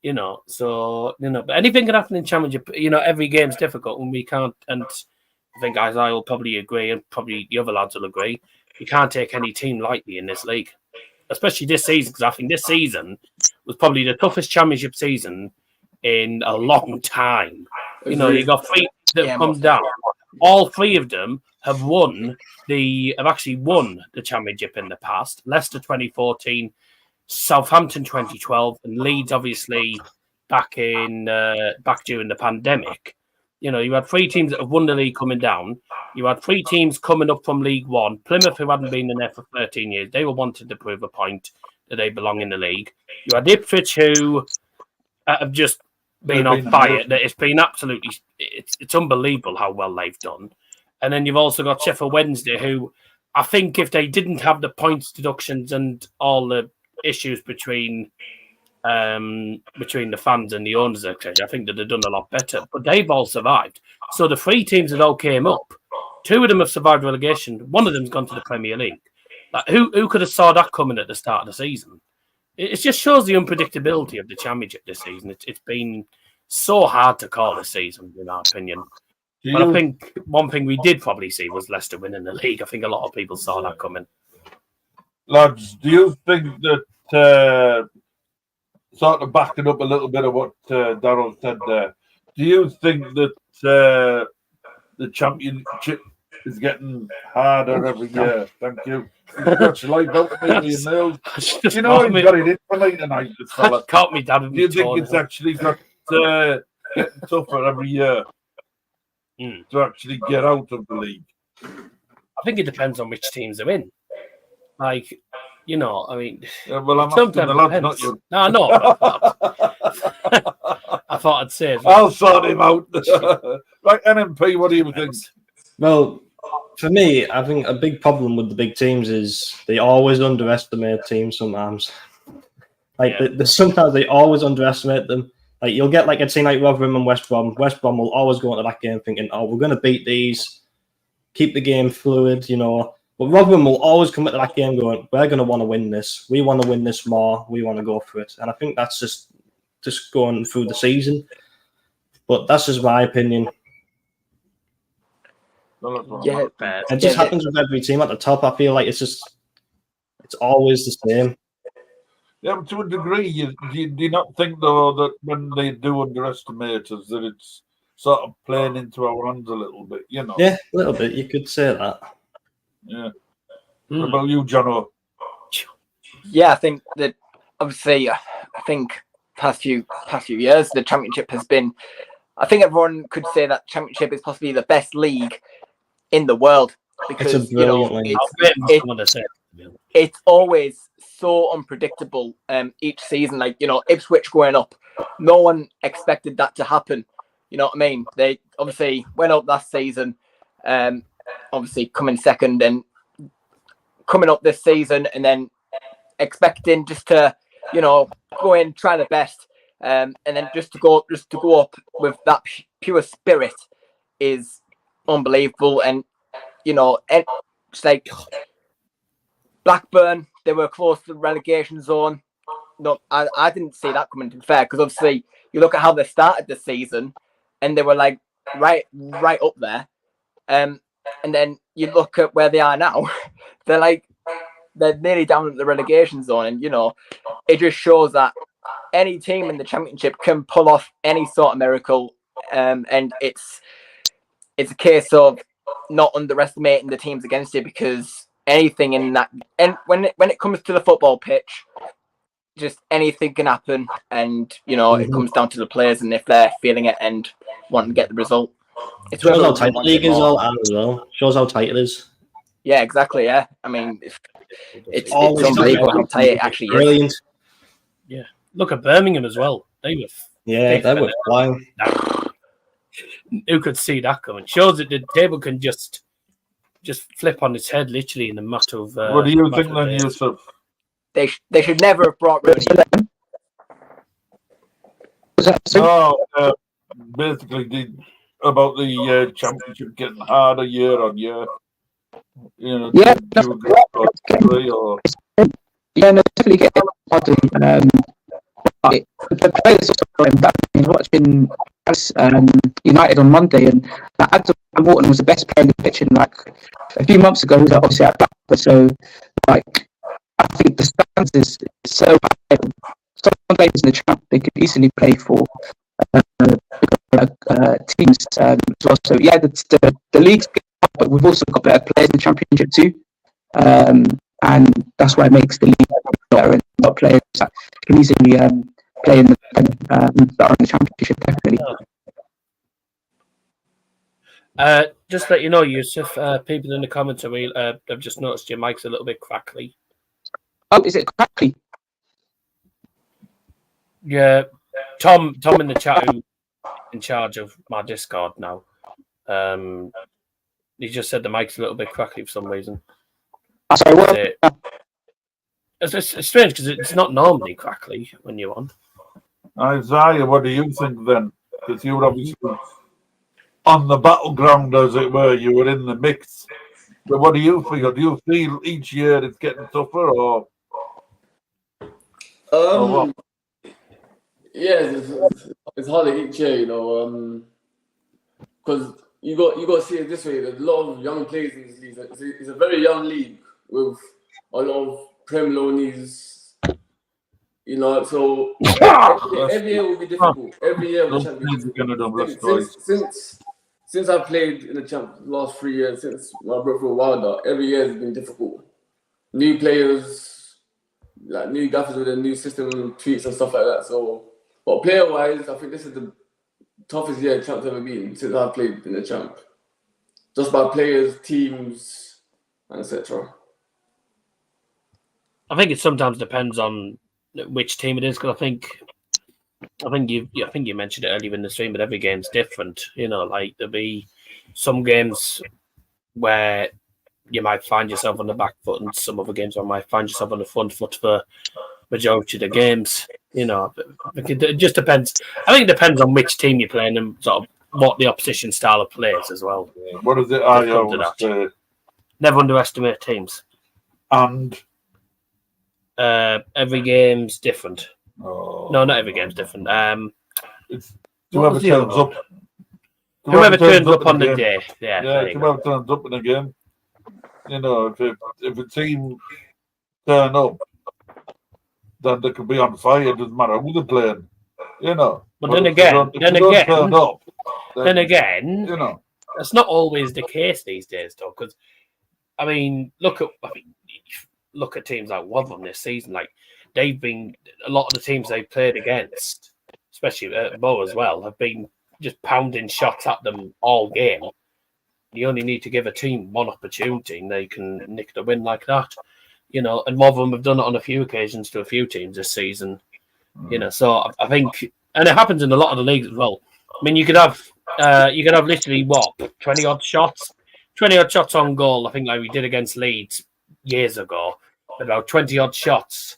You know, so but anything can happen in Championship. You know, every game's difficult, and we can't. And I think Isaiah will probably agree, and probably the other lads will agree. You can't take any team lightly in this league, especially this season, because I think this season was probably the toughest Championship season in a long time. You know, you got three that have come down. All three of them have actually won the Championship in the past. Leicester 2014. Southampton 2012 and Leeds obviously back during the pandemic. You know, you had three teams that have won the league coming down. You had three teams coming up from League One. Plymouth, who hadn't been in there for 13 years, they were wanting to prove a point that they belong in the league. You had Ipswich, who have just been on fire. It's been absolutely, it's unbelievable how well they've done. And then you've also got Sheffield Wednesday, who I think if they didn't have the points deductions and all the issues between the fans and the owners, etc., I think that they've done a lot better. But they've all survived. So the three teams that all came up, two of them have survived relegation. One of them's gone to the Premier League. Like who could have saw that coming at the start of the season? It just shows the unpredictability of the Championship this season. It's been so hard to call this season, in our opinion. But I think one thing we did probably see was Leicester winning the league. I think a lot of people saw that coming. Lads, do you think that sort of backing up a little bit of what Darrell said there, do you think that the Championship is getting harder every year. Thank you. Scratch life out of me with your nails. You know he's got it in for me tonight, this fella. Caught me dad. Do you think it's actually got getting tougher every year to actually get out of the league? I think it depends on which teams are in. Like, you know, I mean, well, I'm asking the lads, not you. No, no. I thought I'd say it. I'll sort him out. Right, NMP, what do you think? Well, for me, I think a big problem with the big teams is they always underestimate teams sometimes. Like, sometimes they always underestimate them. Like, you'll get like a team like Rotherham and West Brom. West Brom will always go into that game thinking, oh, we're going to beat these, keep the game fluid, you know. But Rotherham will always come into that game going, we're going to want to win this. We want to win this more. We want to go for it. And I think that's just going through the season. But that's just my opinion. Yeah, it just happens with every team at the top. I feel like it's always the same. Yeah, but to a degree, do you not think, though, that when they do underestimate us, that it's sort of playing into our hands a little bit, you know? Yeah, a little bit. You could say that. Yeah. What about you, Jono? Yeah, I think that obviously, I think past few years, the Championship has been. I think everyone could say that Championship is possibly the best league in the world because it's a brilliant league. It's always so unpredictable. Each season, like Ipswich going up, no one expected that to happen. You know what I mean? They obviously went up last season. Obviously coming second and coming up this season and then expecting just to go in, try the best, and then just to go up with that pure spirit is unbelievable. And it's like Blackburn, they were close to the relegation zone. No, I didn't see that coming, to be fair, because obviously you look at how they started the season and they were like right up there. And then you look at where they are now, they're nearly down at the relegation zone. And, it just shows that any team in the Championship can pull off any sort of miracle. And it's a case of not underestimating the teams against you, because anything in that, and when it comes to the football pitch, just anything can happen. And, it comes down to the players and if they're feeling it and want to get the result. It shows how tight the league is as well. Shows how tight it is. Yeah, exactly. Yeah, I mean, it's unbelievable how tight it actually is. Brilliant. Yeah, look at Birmingham as well. They were flying. Who could see that coming? Shows that the table can just flip on its head literally in a matter of. What do you think then, Yusuf? They should never have brought Rooney. Basically, about the Championship getting harder year on year. Yeah, definitely getting harder. The players also going back. I was watching United on Monday, and Adam Morton was the best player in the pitch. And a few months ago, he was obviously at Blackburn. So, I think the stands is so high. Some players in the champ they could easily play for teams as well. So yeah, the league's good, but we've also got better players in the Championship too, and that's why it makes the league better. And got players that can easily play in that are in the Championship definitely. Just let you know, Yusuf, people in the commentary have just noticed your mic's a little bit crackly. Oh, is it crackly? Yeah, Tom in the chat, who's in charge of my Discord now. He just said the mic's a little bit crackly for some reason. Sorry, what? It's strange because it's not normally crackly when you're on. Isaiah, what do you think then? Because you were obviously on the battleground, as it were. You were in the mix. But what do you feel? Do you feel each year it's getting tougher, or? What? Yeah, it's harder each year, because you got to see it this way. There's a lot of young players in this league. It's a very young league with a lot of Prem loanies. So every year will be difficult. Every year will be Since since I played in the champ last 3 years, since I broke through Wilder, every year has been difficult. New players, like new gaffers with a new system, tweets and stuff like that. So, but player-wise, I think this is the toughest year champ's ever been since I've played in the champ. Just by players, teams, and etc. I think it sometimes depends on which team it is, because I think you mentioned it earlier in the stream, but every game's different. You know, like there'll be some games where you might find yourself on the back foot, and some other games where you might find yourself on the front foot for majority of the games. You know, it just depends. I think it depends on which team you're playing and sort of what the opposition style of play is as well. What is it? I always say, never underestimate teams. And every game's different. oh, No, not every game's different. it's whoever turns up. Whoever turns up on the day. Yeah, whoever turns up in a game. You know, if a team turn up, then they could be on fire. It doesn't matter who they're playing. You know. But then again, you know, that's not always the case these days, though. Because I mean, look at teams like Wotherham this season. Like they've been a lot of the teams they've played against, especially at Bow as well, have been just pounding shots at them all game. You only need to give a team one opportunity, and they can nick the win like that. You know, and Wotherham have done it on a few occasions to a few teams this season. You know, so I think, and it happens in a lot of the leagues as well. I mean, you could have literally 20 odd shots on goal. I think like we did against Leeds years ago, about 20 odd shots,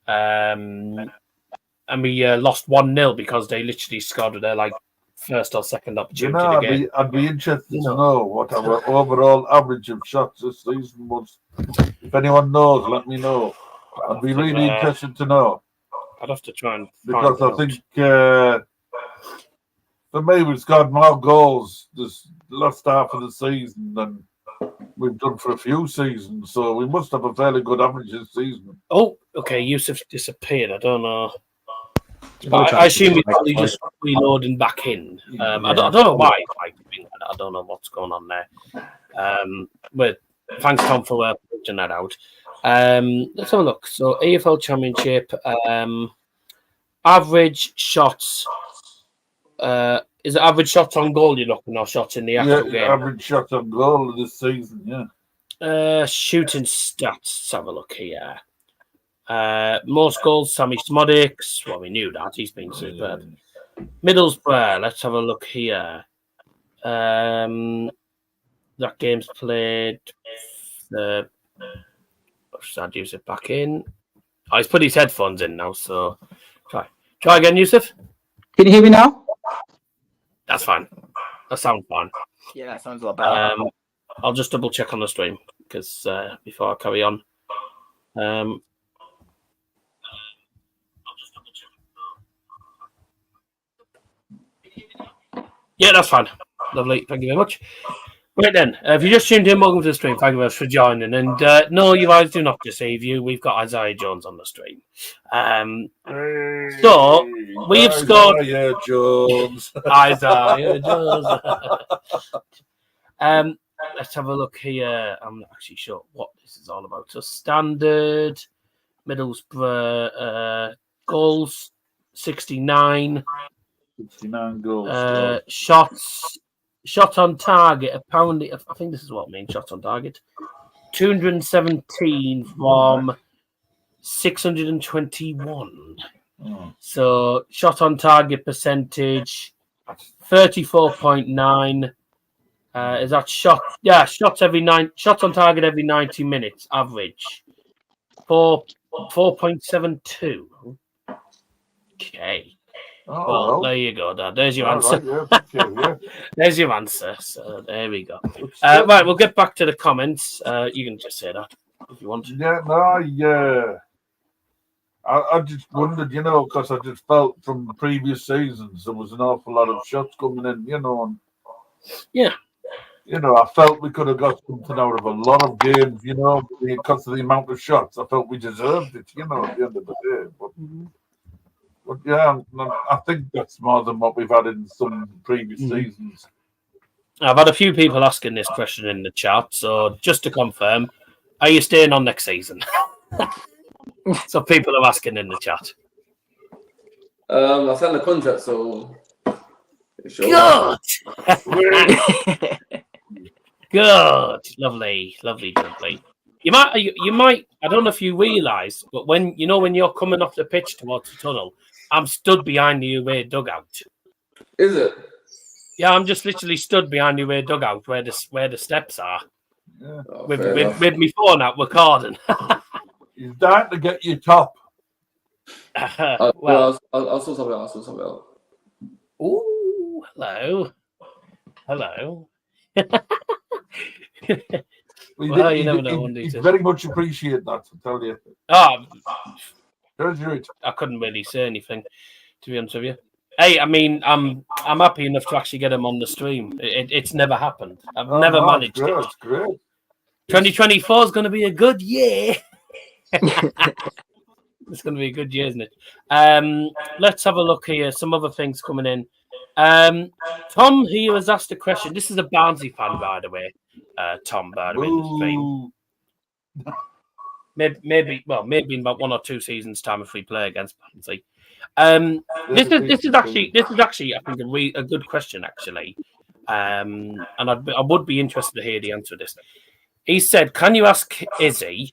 and we lost 1-0 because they literally scored with their like first or second opportunity. You know, I'd be interested to know what our overall average of shots this season was. If anyone knows, let me know. I'd be really interested to know. I'd have to try and because I think for me we've scored more goals this last half of the season than we've done for a few seasons, so we must have a fairly good average this season. Oh, okay, Yusuf disappeared. I don't know. But I assume he's probably just reloading back in. I don't know why. I don't know what's going on there. But thanks, Tom, for putting that out. Let's have a look. So, AFL Championship, average shots. Is it average shots on goal you're looking, or shots in the actual game? Average shots on goal this season, yeah. Shooting stats. Let's have a look here. Most goals, Sammy Smodics. Well, we knew that. He's been superb. Middlesbrough. Let's have a look here. That game's played. I'd use it back in. Oh, he's put his headphones in now, so try again, Yusuf. Can you hear me now? That's fine. That sounds fine. Yeah, that sounds a lot better. I'll just double check on the stream because before I carry on. Yeah, that's fine. Lovely. Thank you very much. Right then, if you just tuned in, welcome to the stream. Thank you very much for joining. And no, you guys do not deceive you. We've got Isaiah Jones on the stream. So we've scored. Isaiah Jones. Isaiah Jones. Let's have a look here. I'm not actually sure what this is all about. So standard Middlesbrough goals 69. 69 goals. Shot on target, apparently, I think this is what I mean, shot on target. 217 from 621. So, shot on target percentage, 34.9. Is that shot? Yeah, shots on target every 90 minutes, average. 4.72. Okay. Well, there you go, Dad. There's your answer. Right, yeah. There's your answer. So there we go. Right, we'll get back to the comments. You can just say that if you want. Yeah. I just wondered, because I just felt from the previous seasons there was an awful lot of shots coming in, and yeah. I felt we could have got something out of a lot of games, because of the amount of shots. I felt we deserved it, at the end of the day. But yeah, I think that's more than what we've had in some previous seasons. I've had a few people asking this question in the chat, so just to confirm, are you staying on next season? So people are asking in the chat. I signed a contract, so sure. Good. Good. Lovely. You might. I don't know if you realise, but when you're coming off the pitch towards the tunnel, I'm stood behind the away dugout. Is it? Yeah, I'm just literally stood behind the away dugout where the steps are. Yeah. Oh, With fair enough. my phone out recording. He's dying to get you top. Well, I'll sort something out. ooh, hello. Well, you never know. He'd very much appreciate that, I tell you. Oh, Treasure it. I couldn't really say anything, to be honest with you. Hey, I mean, I'm happy enough to actually get him on the stream. It's never happened. I've never managed it. It's great. 2024 is going to be a good year. It's going to be a good year, isn't it? Let's have a look here. Some other things coming in. Tom here has asked a question. This is a Barnsley fan, by the way. Tom, by the way, in the stream. Maybe in about 1 or 2 seasons' time if we play against Barnsley. This is actually I think a good question actually, and I would be interested to hear the answer to this. He said, "Can you ask Izzy,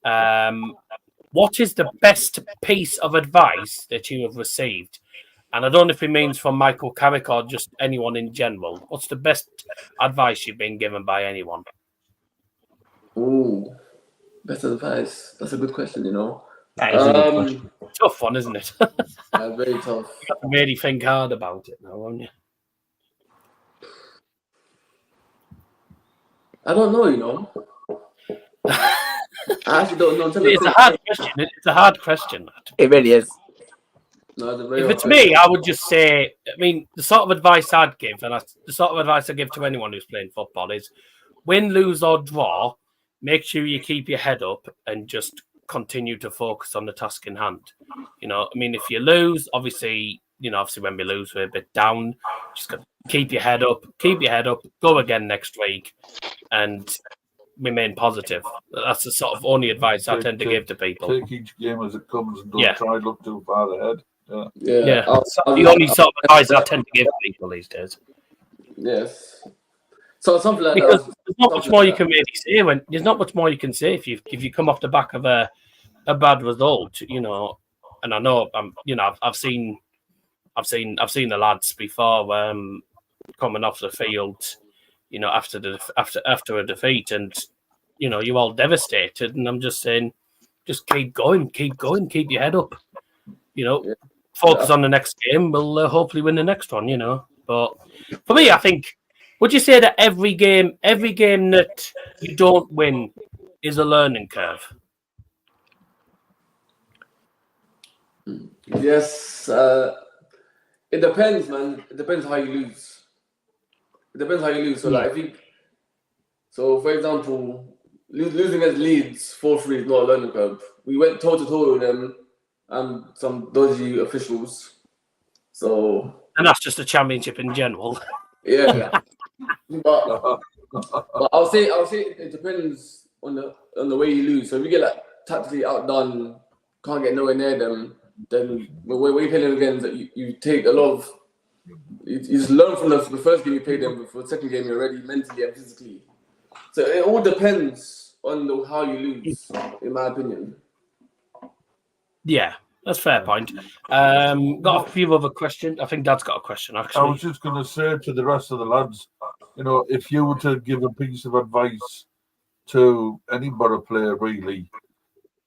what is the best piece of advice that you have received?" And I don't know if he means from Michael Carrick or just anyone in general. What's the best advice you've been given by anyone? Ooh, best advice. That's a good question, you know. That is a good question. Tough one, isn't it? Very tough. You have to really think hard about it now, won't you? I don't know, you know. I actually don't know. It's a hard question. It's a hard question, Matt. It really is. No, it's a very If hard it's me, I would just say, I mean, the sort of advice I'd give, and the sort of advice I give to anyone who's playing football is win, lose, or draw, make sure you keep your head up and just continue to focus on the task in hand. You know, I mean, if you lose, obviously when we lose, we're a bit down. Just got to keep your head up, go again next week, and remain positive. That's the sort of only advice I tend to give to people. Take each game as it comes and don't try to look too far ahead. Yeah. The only sort of advice I tend to give people these days. Yes. So something like because that. There's not much more you can really say there's not much more you can say if you come off the back of a bad result, you know. And I know I've seen the lads before coming off the field, you know, after a defeat, and you know, you're all devastated. And I'm just saying, just keep going, keep your head up. You know, focus on the next game. We'll hopefully win the next one. You know, but for me, I think, would you say that every game that you don't win is a learning curve? Yes, it depends, man. It depends how you lose. So, like, I think, so for example, losing against Leeds 4-3 is not a learning curve. We went toe-to-toe with them and some dodgy officials. So, and that's just a championship in general. Yeah. but I'll say it depends on the way you lose. So if you get like tactically outdone, can't get nowhere near them, then when you play them again, you take a lot of. You just learn from the first game you played them. For the second game, you're ready mentally and physically. So it all depends on how you lose, in my opinion. Yeah, that's a fair point. Got a few other questions. I think Dad's got a question, actually. I was just going to say to the rest of the lads, you know, if you were to give a piece of advice to any Borough player, really,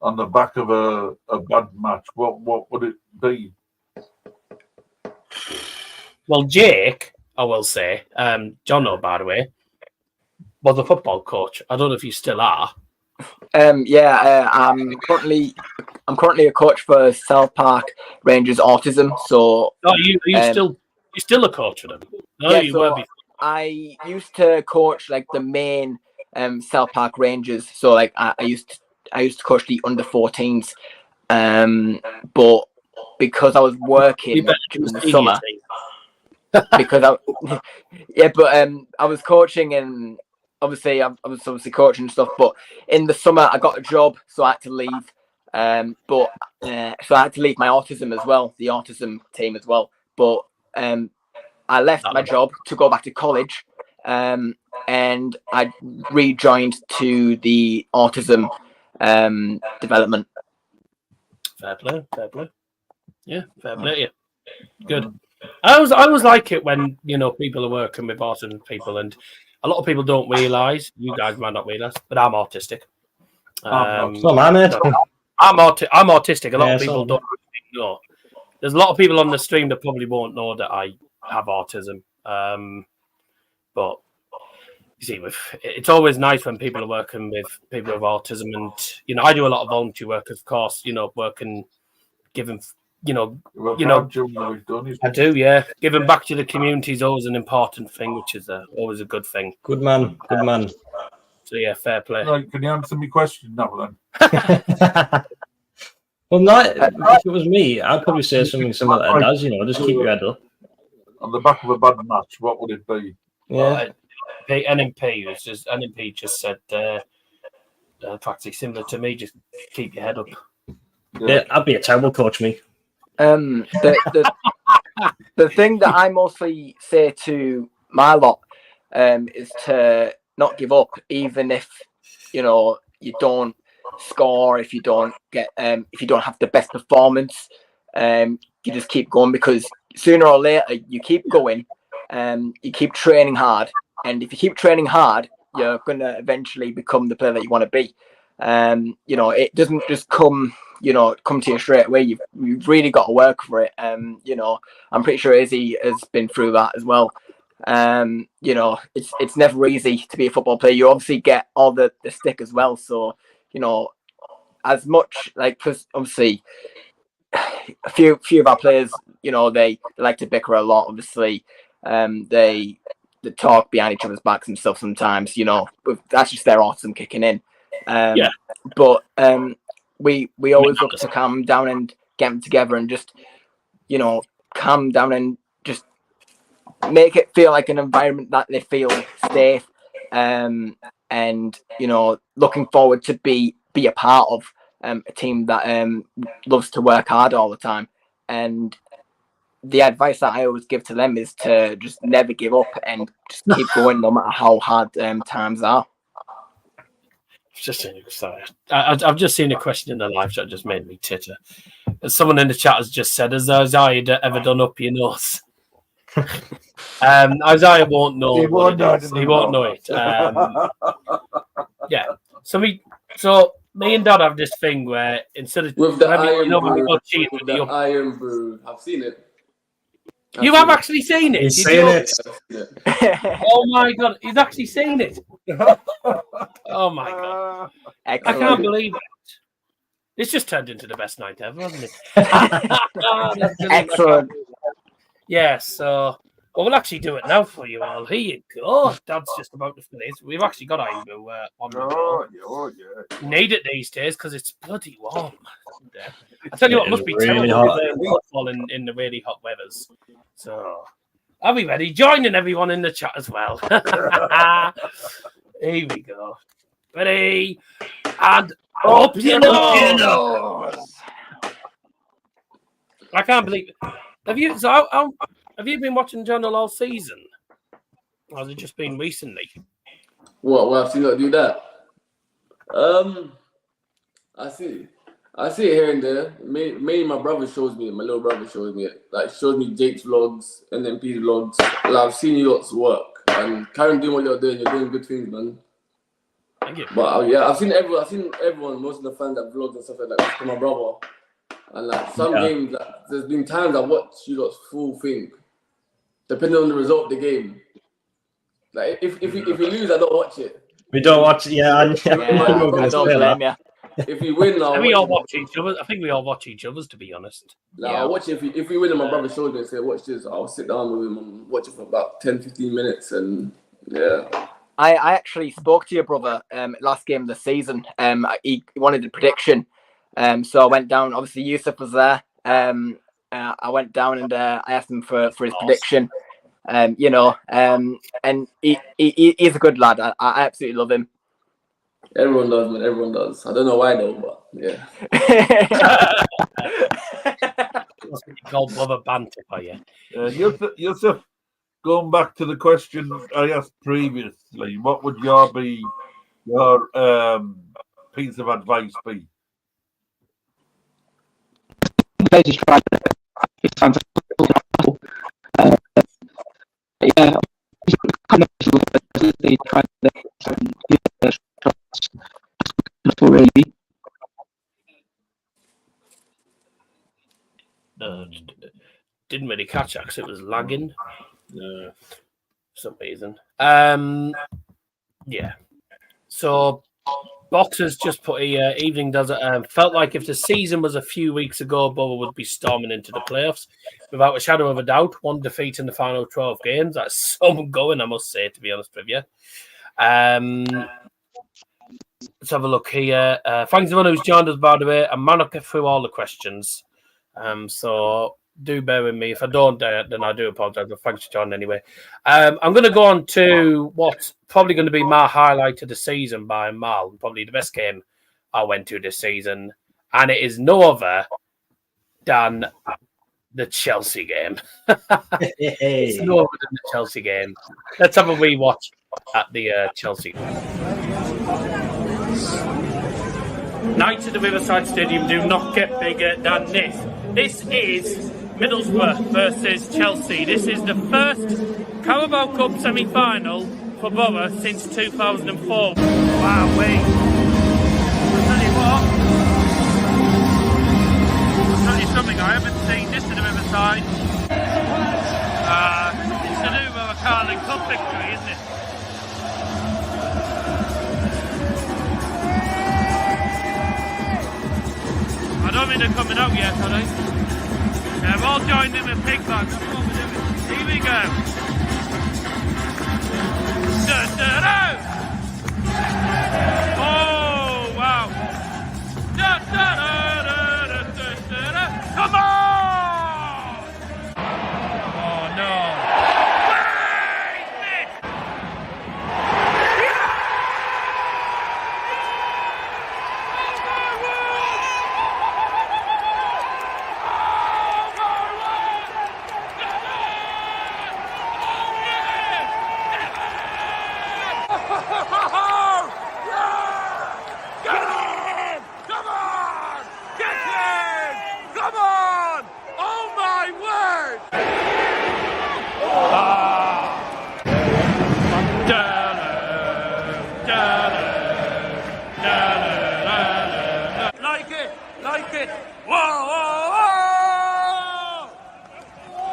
on the back of a bad match, what would it be? Well, Jake, I will say, Jono, by the way, was a football coach. I don't know if you still are. I'm currently a coach for South Park Rangers Autism. So, you're still a coach for them? No, you were before. I used to coach like the main South Park Rangers. So, like I used to coach the under 14s, but because I was working during the summer. because I was coaching, and obviously I was coaching and stuff. But in the summer, I got a job, so I had to leave. So I had to leave my autism as well, the autism team as well. But I left my job to go back to college, and I rejoined to the autism development. Fair play. Yeah, fair play to you. Good. I always like it when, people are working with autism people, and a lot of people don't realise, you guys might not realise, but I'm autistic. So, man, mate. I'm autistic. A lot of people so don't know. There's a lot of people on the stream that probably won't know that I have autism. But you see, it's always nice when people are working with people with autism, and I do a lot of volunteer work, of course. Working, giving, I do, yeah. Giving back to the community is always an important thing, which is always a good thing. Good man. So yeah, fair play. Right, can you answer me question now then? Well, if it was me, I'd probably say something similar to Daz, just keep your head up. On the back of a bad match, what would it be? Yeah. NMP just said practically similar to me, just keep your head up. Yeah, I'd be a terrible coach, me. The thing that I mostly say to my lot is to not give up, even if you don't score, if you don't get if you don't have the best performance, you just keep going, because sooner or later you keep going, you keep training hard, and if you keep training hard, you're gonna eventually become the player that you want to be. It doesn't just come to you straight away. You've really got to work for it. I'm pretty sure Izzy has been through that as well. It's never easy to be a football player. You obviously get all the stick as well. So, as much because obviously a few of our players, they like to bicker a lot. Obviously, they talk behind each other's backs and stuff sometimes. That's just their autism kicking in. But we always look to calm down and get them together and just calm down and just make it feel like an environment that they feel safe, and looking forward to be a part of a team that loves to work hard all the time. And the advice that I always give to them is to just never give up and just keep going no matter how hard times are. I've just seen a question in the live chat, just made me titter. Someone in the chat has just said, "Has Isaiah ever done up your nose?" Isaiah won't know. He won't know it. Yeah. So me and Dad have this thing where instead of with the iron brew, I've seen it. You have actually seen it. He's seen it. Oh my god, he's actually seen it. Oh my god, Excellent. I can't believe it. It's just turned into the best night ever, hasn't it? Excellent. Yeah, so we'll actually do it now for you all. Here you go. Dad's just about to finish. We've actually got Ibu on the board. You need it these days because it's bloody warm. I tell you what, it must be really terrible football in the really hot weathers. So, are we ready? Joining everyone in the chat as well. Here we go. Ready? And up your nose! I can't believe it. Have you been watching Journal all season? Or has it just been recently? What I've seen her do that? I see it here and there. Mainly my brother shows me it. My little brother shows me it. Shows me Jake's vlogs, NMP's vlogs. I've seen you lot's work. And carry on doing what you're doing. You're doing good things, man. Thank you. But I've seen everyone, most of the fans that vlogs and stuff like that, for my brother. And some games, there's been times I watched you lot's full thing, depending on the result of the game. If you lose, I don't watch it. We don't watch it. Yeah, I don't blame you. If we win, we all watch each other. I think we all watch each other's, to be honest. I'll watch it if we win and my brother shows me and say, watch this, I'll sit down with him and watch it for about 10-15 minutes and yeah. I actually spoke to your brother last game of the season. He wanted a prediction. So I went down, obviously Yusuf was there. I went down and I asked him for his prediction. And he's a good lad. I absolutely love him. Everyone does, man. Everyone does. I don't know why though, but yeah. That's what you call brother banter for you. Yusuf, going back to the question I asked previously, what would your piece of advice be? They just tried it sounds yeah, kind of they tried that really. Didn't really catch that because it was lagging for some reason. Yeah. So Boxers just put a evening does it. Felt like if the season was a few weeks ago, Bubba would be storming into the playoffs without a shadow of a doubt. 1 defeat in the final 12 games. That's some going, I must say, to be honest with you. Let's have a look here. Thanks to everyone who's joined us, by the way. I'm man up through all the questions. So do bear with me. If I don't, then I do apologize. But thanks for joining anyway. I'm going to go on to what's probably going to be my highlight of the season by a mile. Probably the best game I went to this season. And it is no other than the Chelsea game. It's no other than the Chelsea game. Let's have a wee watch at the Chelsea game. Nights at the Riverside Stadium do not get bigger than this. This is Middlesbrough versus Chelsea. This is the first Carabao Cup semi-final for Borough since 2004. Wow, wait. I'll tell you what. I'll tell you something. I haven't seen this at the Riverside. It's the new Borough Carling Cup victory, isn't it? I don't think they're coming out yet, are they? Yeah, we've all joined in with pig bags. That's what we're doing. Here we go. Oh, wow. Come on! Oh, no. Like it. Whoa, whoa, whoa!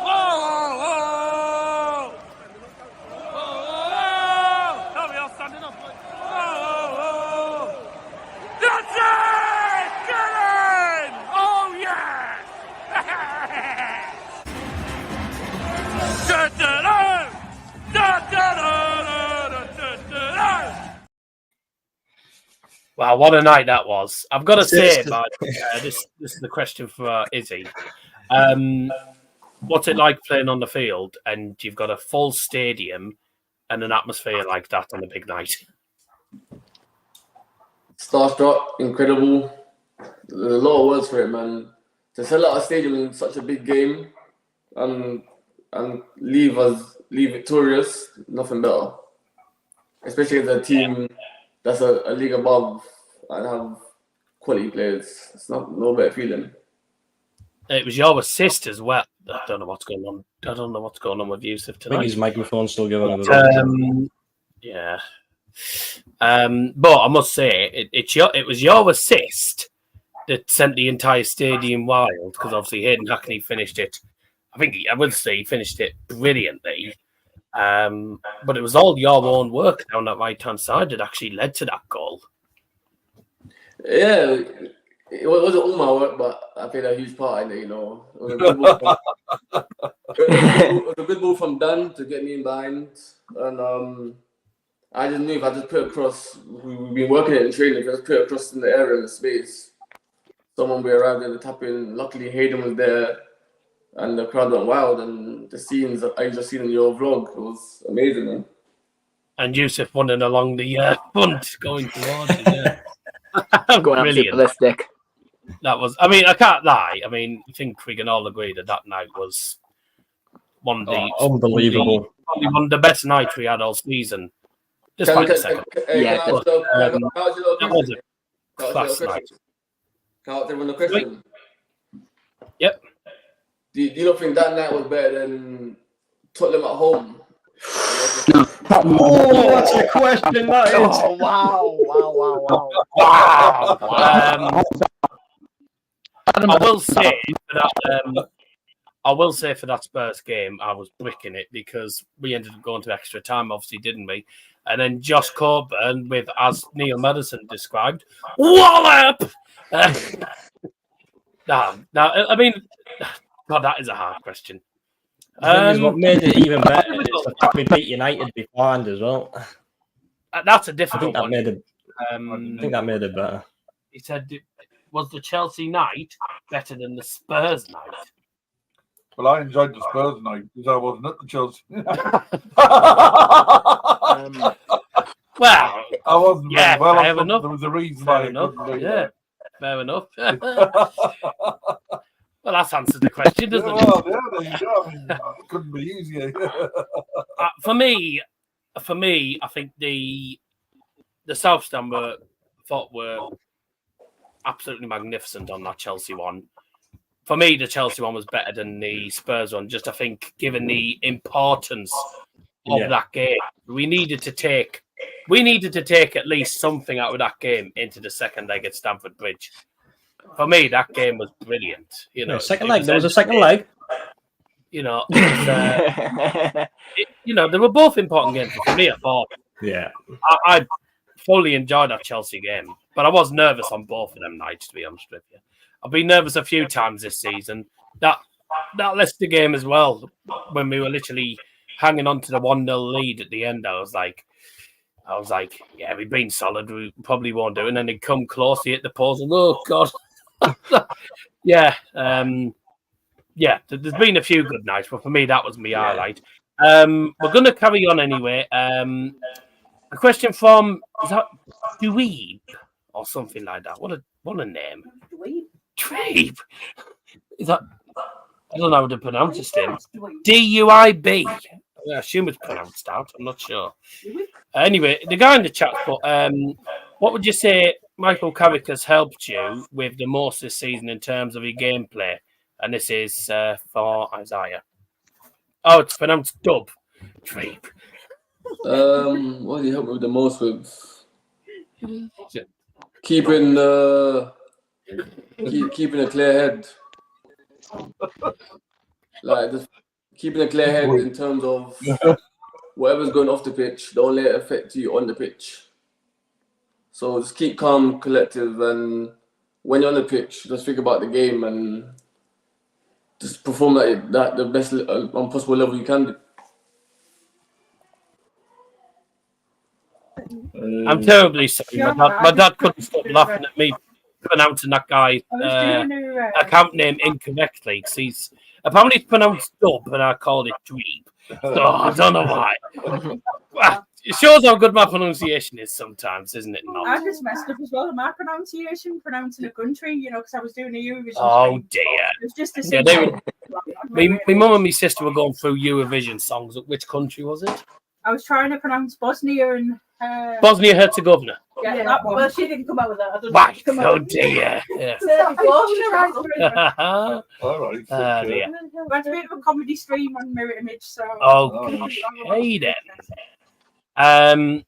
Whoa, whoa, whoa! Whoa! Oh, we are standing up. Whoa, whoa! That's it! Get in! Oh, yes! Da-da-da! Da-da-da-da-da-da-da! Wow, what a night that was. I've got to say, but this is the question for Izzy. What's it like playing on the field and you've got a full stadium and an atmosphere like that on a big night? Starstruck, incredible. There's a lot of words for it, man. To sell out a stadium in such a big game and leave victorious, nothing better. Especially as a team that's a league above and have quality players. It's no better feeling. It was your assist as well. I don't know what's going on. I don't know what's going on with Yusuf tonight. I think his microphone's still going on. Yeah. But I must say, it was your assist that sent the entire stadium wild, because obviously Hayden Hackney finished it. I would say he finished it brilliantly. But it was all your own work down that right-hand side that actually led to that goal. Yeah, it wasn't all my work, but I played a huge part in it, It was a good ball it was a good ball from Dan to get me in behind. And I just knew if I just put it across, we've been working it in training, if I just put it across in the area in the space, someone will arrive there to tap in. Luckily, Hayden was there. and the crowd went wild, and the scenes that I just seen in your vlog, it was amazing, man. And Yusuf running along the front, going towards it. Yeah. Going absolutely ballistic. That was. I mean, I can't lie. I mean, I think we can all agree that night was one of the unbelievable. probably one of the best nights we had all season. Despite the second. Yeah, that was a class night. Can I ask everyone a question? Yep. Do you not think that night was better than Tottenham at home? Oh, that's a question, that is. Oh, wow. I will say for that Spurs game, I was bricking it because we ended up going to extra time, obviously, didn't we? And then Josh Coburn with, as Neil Madison described, wallop! I mean, God, that is a hard question. What made it even better is the fact we beat United beforehand as well. That's a difficult one. I think that made it better. He said, was the Chelsea night better than the Spurs night? Well, I enjoyed the Spurs night because I wasn't at the Chelsea. Well, I wasn't. Yeah, well, fair enough. There was a reason Fair why enough. I couldn't do Yeah, fair enough. Well, that's answered the question, doesn't it? Well, yeah, there you go. I mean, it couldn't be easier. For me, I think the South Stand were absolutely magnificent on that Chelsea one. For me, the Chelsea one was better than the Spurs one. Just I think, given the importance of that game, we needed to take at least something out of that game into the second leg at Stamford Bridge. For me, that game was brilliant. You know, second leg. There was a second leg. You know, it was, they were both important games for me. I thought. Yeah, I fully enjoyed that Chelsea game, but I was nervous on both of them nights. To be honest with you, I've been nervous a few times this season. That Leicester game as well, when we were literally hanging on to the 1-0 lead at the end. I was like, yeah, we've been solid. We probably won't do it. And then they come close, they hit the post, and oh god. Yeah. There's been a few good nights, but for me, that was my highlight. We're going to carry on anyway. A question from, is that Dweeb or something like that? What a name. Dweeb. Is that, I don't know how to pronounce his name. D-U-I-B. I assume it's pronounced out. I'm not sure. Anyway, the guy in the chat, but what would you say Michael Carrick has helped you with the most this season in terms of your gameplay? And this is for Isaiah. Oh, it's pronounced Dub. Dreep. What did he help me with the most with? Keeping keeping a clear head. Like just keeping a clear head in terms of whatever's going off the pitch, don't let it affect you on the pitch. So just keep calm, collective, and when you're on the pitch, just think about the game and just perform that the best on possible level you can do. I'm terribly sorry. My dad couldn't stop laughing at me pronouncing that guy account name incorrectly. Cause he's apparently it's pronounced Dub, and I called it Dweeb. So I don't know why. It shows how good my pronunciation is sometimes, isn't it? Not? I just messed up as well. My pronunciation, pronouncing a country, because I was doing a Eurovision. Oh dear! It was just the Yeah, same. my mum and my sister were going through Eurovision songs. Which country was it? I was trying to pronounce Bosnia and Bosnia Herzegovina. Yeah, that one. Well, she didn't come out with that. Right. Oh dear. Yeah. All right. Dear. We had a bit of a comedy stream on Mirror Image, so. Okay then.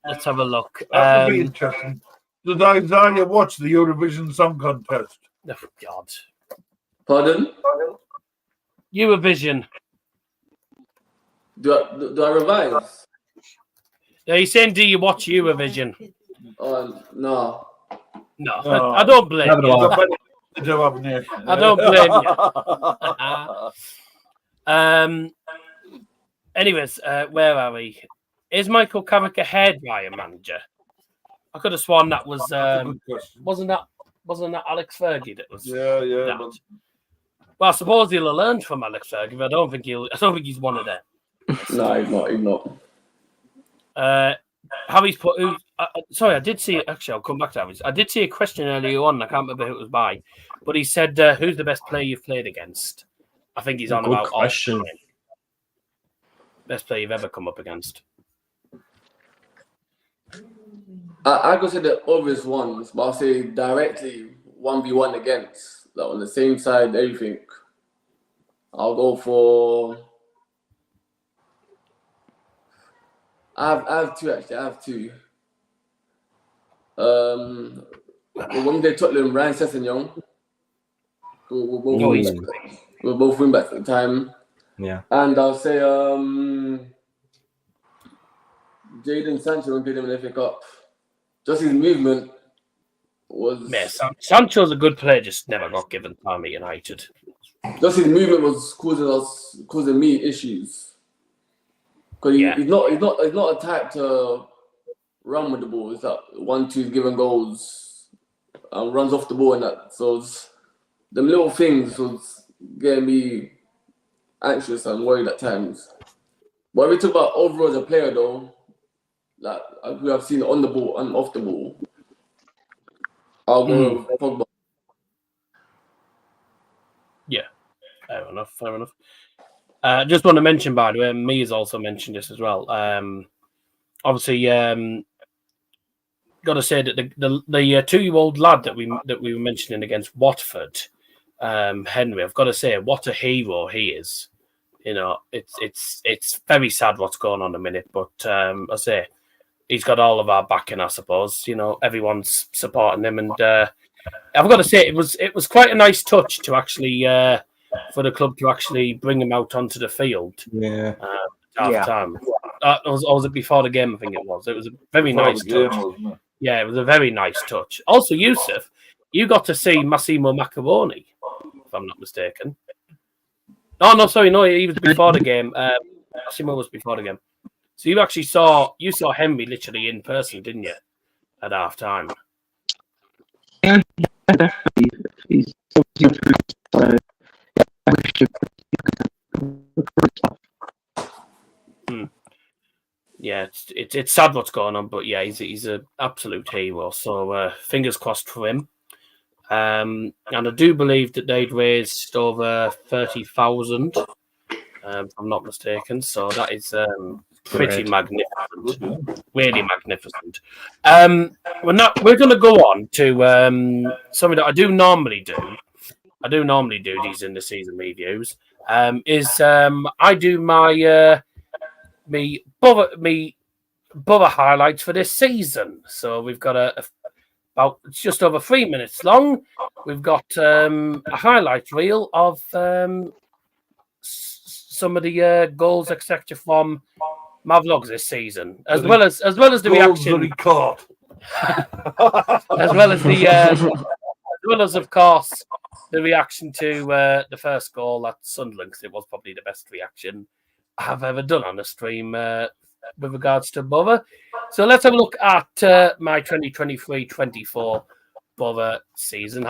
Let's have a look. That would be interesting. Did Isaiah watch the Eurovision Song Contest? Oh God. Pardon? Eurovision. Do I revise? Yeah, he's saying, do you watch Eurovision? No. No, I don't blame you. I don't blame you. Anyways, where are we? Is Michael Carrick a hairdryer manager? I could have sworn that was wasn't that Alex Fergie that was yeah. Well, I suppose he'll have learned from Alex Ferguson, but I don't think he's one of them. No, he's not. Harry's put. Sorry, I did see. Actually, I'll come back to Harry's. I did see a question earlier on. I can't remember who it was by, but he said, "Who's the best player you've played against?" I think he's on Good about question. Best player you've ever come up against. I could say the obvious ones, but I'll say directly 1v1 against, like on the same side, everything. I'll go for. I have two actually. I have two. When we did Tottenham, Ryan Sessegnon. We're both win backs at the time. Yeah. And I'll say Jadon Sancho when we played him in the FA Cup. Just his movement was. Yeah, Sancho's a good player, just never got given time at United. Just his movement was causing me issues. Because he's not a type to run with the ball. It's that 1-2 given goals and runs off the ball and that. So the little things was getting me anxious and worried at times. But when we talk about overall as a player though, like we have seen on the ball and off the ball, I'll go with Pogba. Yeah, fair enough. Just want to mention, by the way, Mia's also mentioned this as well. Obviously, got to say that the 2-year-old lad that we were mentioning against Watford, Henry, I've got to say, what a hero he is. You know, it's very sad what's going on a minute, but I say he's got all of our backing, I suppose. You know, everyone's supporting him, and I've got to say it was quite a nice touch to actually for the club to actually bring him out onto the field. Yeah. Half time. Was it before the game? I think it was. It was a very nice touch. Yeah, it was a very nice touch. Also, Yusuf, you got to see Massimo Macaroni, if I'm not mistaken. Oh no, sorry, no, he was before the game. Massimo was before the game. So you actually saw Henry literally in person, didn't you? At half time. Yeah, definitely. He's Yeah, it's sad what's going on, but yeah, he's an absolute hero. So fingers crossed for him. And I do believe that they'd raised over 30,000, if I'm not mistaken. So that is pretty magnificent, really magnificent. We're going to go on to something that I do normally do. I do normally do these in the season reviews. I do my me Borough highlights for this season. So we've got it's just over 3 minutes long. We've got a highlight reel of some of the goals, etc., from my vlogs this season, as well as the reaction. As well as, of course, the reaction to the first goal at Sunderland, because it was probably the best reaction I've ever done on a stream with regards to Borough. So let's have a look at my 2023-24 Borough season.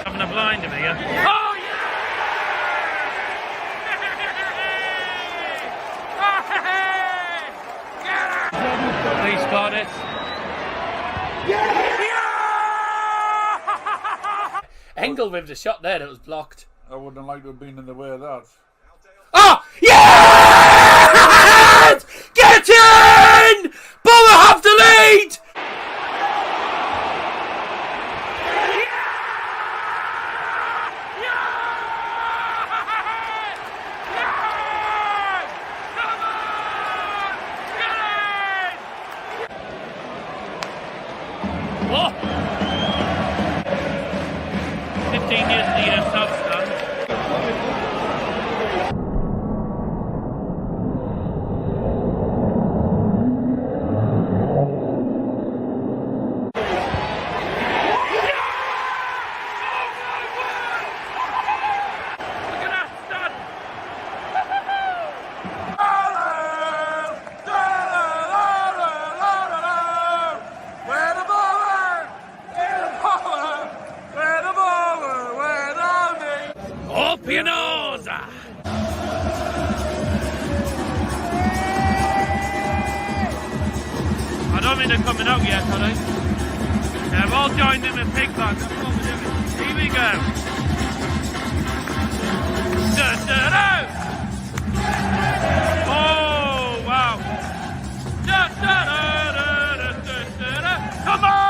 Having a blind of here. Oh, yeah! Please scored it. Engel with the shot there that was blocked. I wouldn't like to have been in the way of that. Oh, yes! Get in! Borough have the lead! Oh. 15 years in the South Stand. mine are coming out yet, are they? Yeah, I've all joined in the pig band. That's what we're doing. Here we go. Oh, wow. Come on!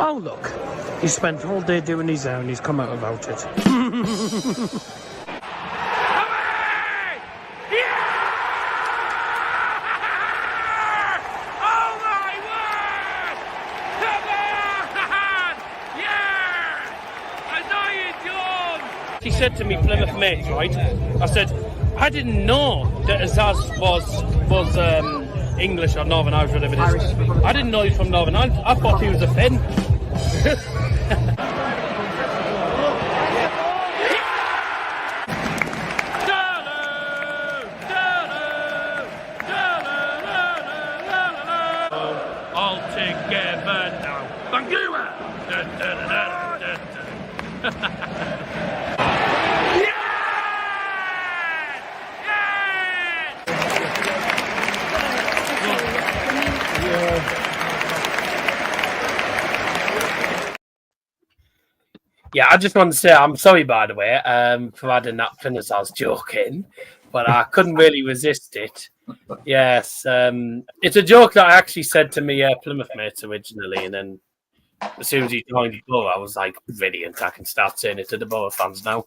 Oh look, he spent all day doing his own, he's come out without it. He said to me, Plymouth mate, right? I said, I didn't know that Azaz was English or Northern Irish, whatever it is. I didn't know he was from Northern Ireland. I thought he was a Finn. All together now. Bangura! Yeah, I just want to say I'm sorry, by the way, for adding that pin as I was joking, but I couldn't really resist it. Yes, it's a joke that I actually said to me Plymouth mates originally, and then as soon as he joined Borough, I was like, brilliant, I can start saying it to the Borough fans now.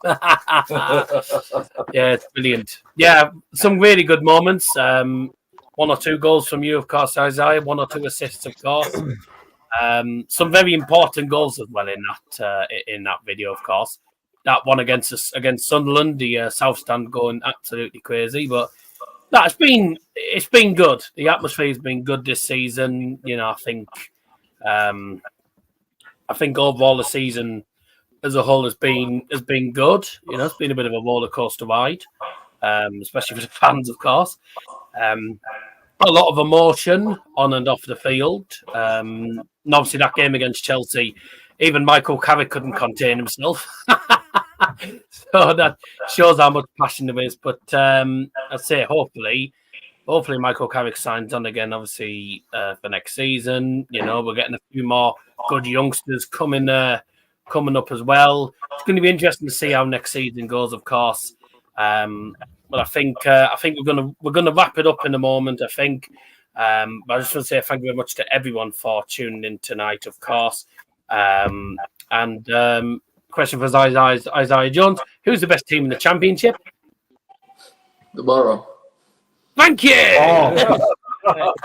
Yeah, it's brilliant. Yeah, some really good moments. 1 or 2 goals from you, of course, Isaiah, 1 or 2 assists, of course. Some very important goals as well in that video, of course. That one against Sunderland, the South Stand going absolutely crazy. But no, it's been good. The atmosphere's been good this season. You know, I think overall the season as a whole has been good. You know, it's been a bit of a roller coaster ride, especially for the fans, of course. A lot of emotion on and off the field. And obviously that game against Chelsea, even Michael Carrick couldn't contain himself. So that shows how much passion there is. But I'd say hopefully Michael Carrick signs on again, obviously, for next season. You know, we're getting a few more good youngsters coming up as well. It's going to be interesting to see how next season goes, of course. But I think we're gonna wrap it up in a moment. I think. But I just want to say thank you very much to everyone for tuning in tonight, of course. Question for Isaiah Jones: who's the best team in the Championship? The Borough. Thank you.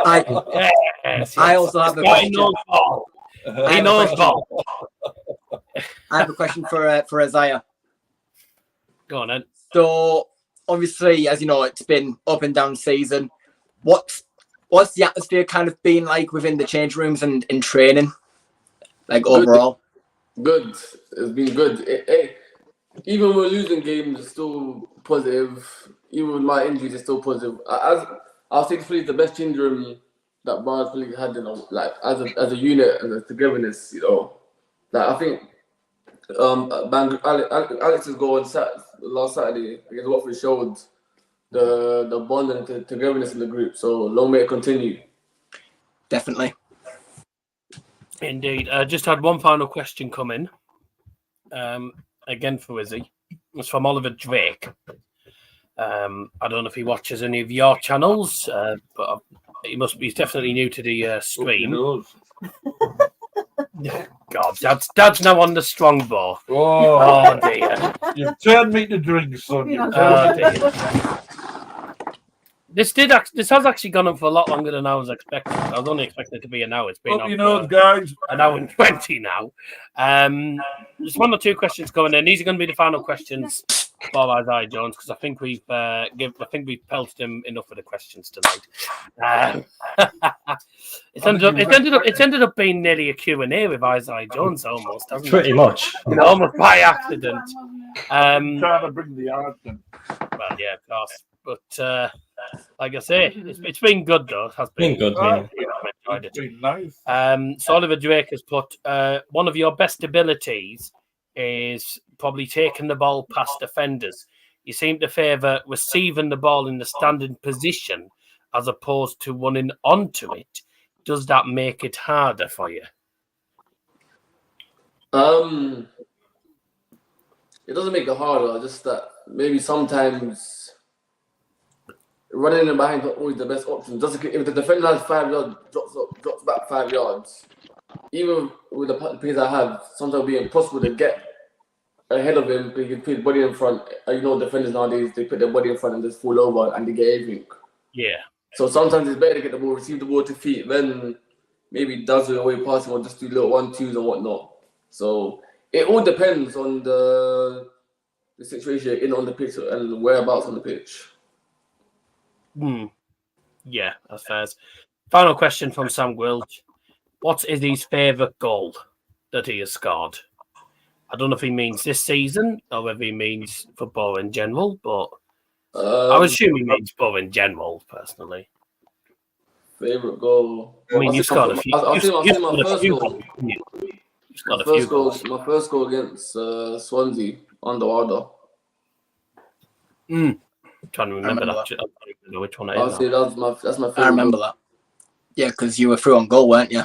I also have a question. He knows ball. I have a question for Isaiah. Go on, then. So obviously, as you know, it's been up and down season. What's the atmosphere kind of been like within the change rooms and in training, like overall? Good. It's been good. Even when we're losing games, it's still positive. Even with my injuries, it's still positive. I'll say it's the best change room that Barnes really had, you know, like as a unit and a togetherness, you know. Like I think Alex's goal last Saturday against Watford showed the bond and togetherness in the group. So long may it continue. Definitely. Indeed. Just had one final question come in. Again for Izzy. It's from Oliver Drake. I don't know if he watches any of your channels, but he's definitely new to the stream. God, Dad's now on the strong ball. Oh dear. You've turned me to drink, son. Oh dear. This has actually gone on for a lot longer than I was expecting. I was only expecting it to be an hour. It's been Up on you know, for guys. an hour and 20 now. There's one or two questions going in. These are going to be the final questions for Isaiah Jones because I think we've pelted him enough with the questions tonight. It's ended up being nearly a Q&A with Isaiah Jones almost, hasn't Pretty it? much. Almost by accident. Trying to bring the art in. Well, yeah, of course. But like I say, it's been good though. It has been good. Yeah. I've enjoyed it. It's been nice. So Oliver Drake has put one of your best abilities is probably taking the ball past defenders. You seem to favour receiving the ball in the standing position as opposed to running onto it. Does that make it harder for you? It doesn't make it harder. Just that maybe sometimes running in behind is not always the best option. Just if the defender has 5 yards, drops back 5 yards. Even with the pace I have, sometimes it'll be impossible to get ahead of him because he can put his body in front. You know, defenders nowadays, they put their body in front and just fall over and they get everything. Yeah. So sometimes it's better to get the ball, receive the ball to feet, then maybe does it away passing or just do little 1-2s and whatnot. So it all depends on the situation you're in on the pitch and whereabouts on the pitch. Yeah, that's fair. Final question from Sam Gwilch. What is his favourite goal that he has scored? I don't know if he means this season or whether he means football in general, but I would assume he means football in general, personally. Favourite goal? I mean, you've scored a few. I'll say my first goal. My My first goal against Swansea on the order. I'm trying to remember that. I don't know which one it is. I'll say that's my favorite. I remember that. Yeah, because you were through on goal, weren't you?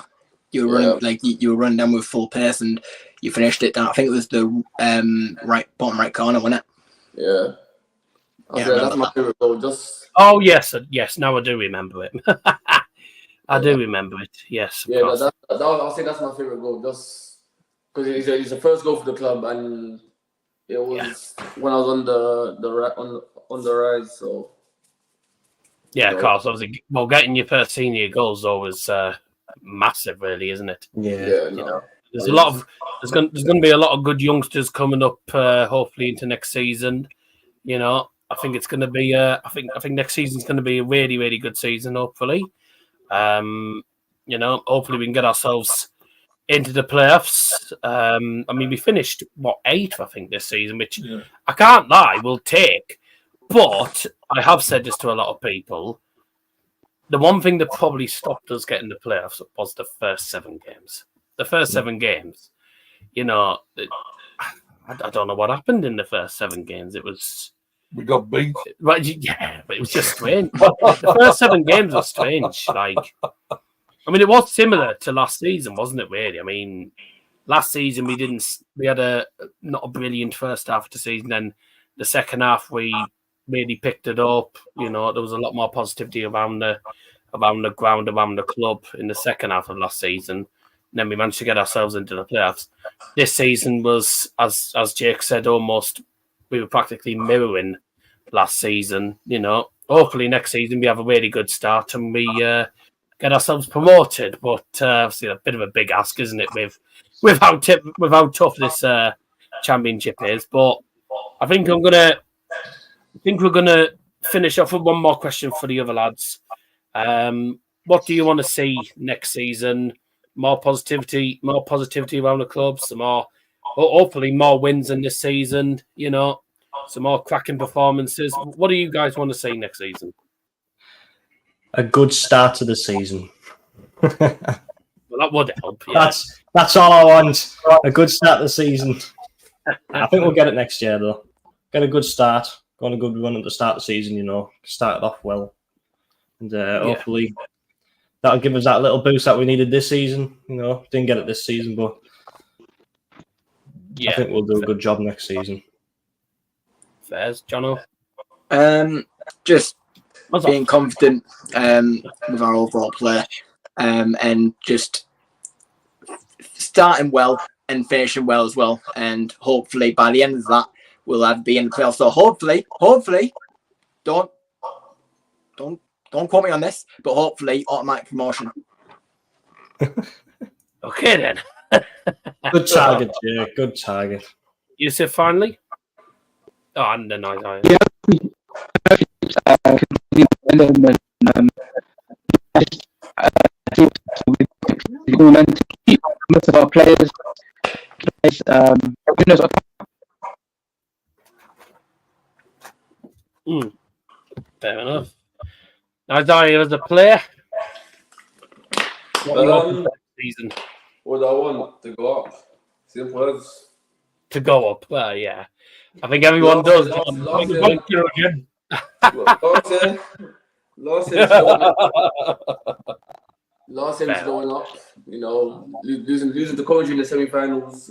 You were running you were running down with full pace, and you finished it down. I think it was the bottom right corner, wasn't it? Yeah. That's my favorite goal. Oh yes. Now I do remember it. I do remember it. Yes. Yeah, I'll say that's my favorite goal. Just because it's the first goal for the club, and it was when I was on the rise. So yeah, of course. Obviously, well, getting your first senior goal is always massive, really, isn't it? Yeah. You know, there's going to be a lot of good youngsters coming up. Hopefully into next season. You know, I think it's going to be. I think next season's going to be a really, really good season. Hopefully, you know, hopefully we can get ourselves into the playoffs. I mean, we finished 8th, I think, this season, which I can't lie, we'll take. But I have said this to a lot of people. The one thing that probably stopped us getting the playoffs was the first 7 games. The first 7 games, you know, I don't know what happened in the first 7 games. We got beat. Right, yeah, but it was just strange. The first 7 games were strange. Like, I mean, it was similar to last season, wasn't it? Really, I mean, last season we had a not a brilliant first half of the season. Then the second half we really picked it up. You know, there was a lot more positivity around the ground, around the club in the second half of last season. And then we managed to get ourselves into the playoffs. This season was, as Jake said, almost we were practically mirroring last season. You know, hopefully next season we have a really good start and we get ourselves promoted. But obviously a bit of a big ask, isn't it? With how tough this championship is. But I think we're gonna finish off with one more question for the other lads. What do you want to see next season? More positivity around the club. Hopefully more wins in this season. You know, some more cracking performances. What do you guys want to see next season? A good start to the season. Well, that would help. Yeah. That's all I want. A good start to the season. I think we'll get it next year, though. Get a good start. Go on a good run at the start of the season, you know. Started off well. And hopefully that'll give us that little boost that we needed this season. You know, didn't get it this season, but I think we'll do a good job next season. Fairs, Jono? Just being confident with our overall play and just starting well and finishing well as well. And hopefully by the end of that, we'll be in the playoffs. So hopefully, don't Don't quote me on this, but hopefully automatic promotion. Okay then. Good target, yeah. Good target. Yusuf, finally. Oh, and then I. Most of our players, who knows what. Fair enough. Isaiah, as a player, what do you want for the season? What do I want? To go up. Simple as. To go up. Well, yeah. I think everyone does. Last year was going up. You know, losing to Coventry in the semi-finals.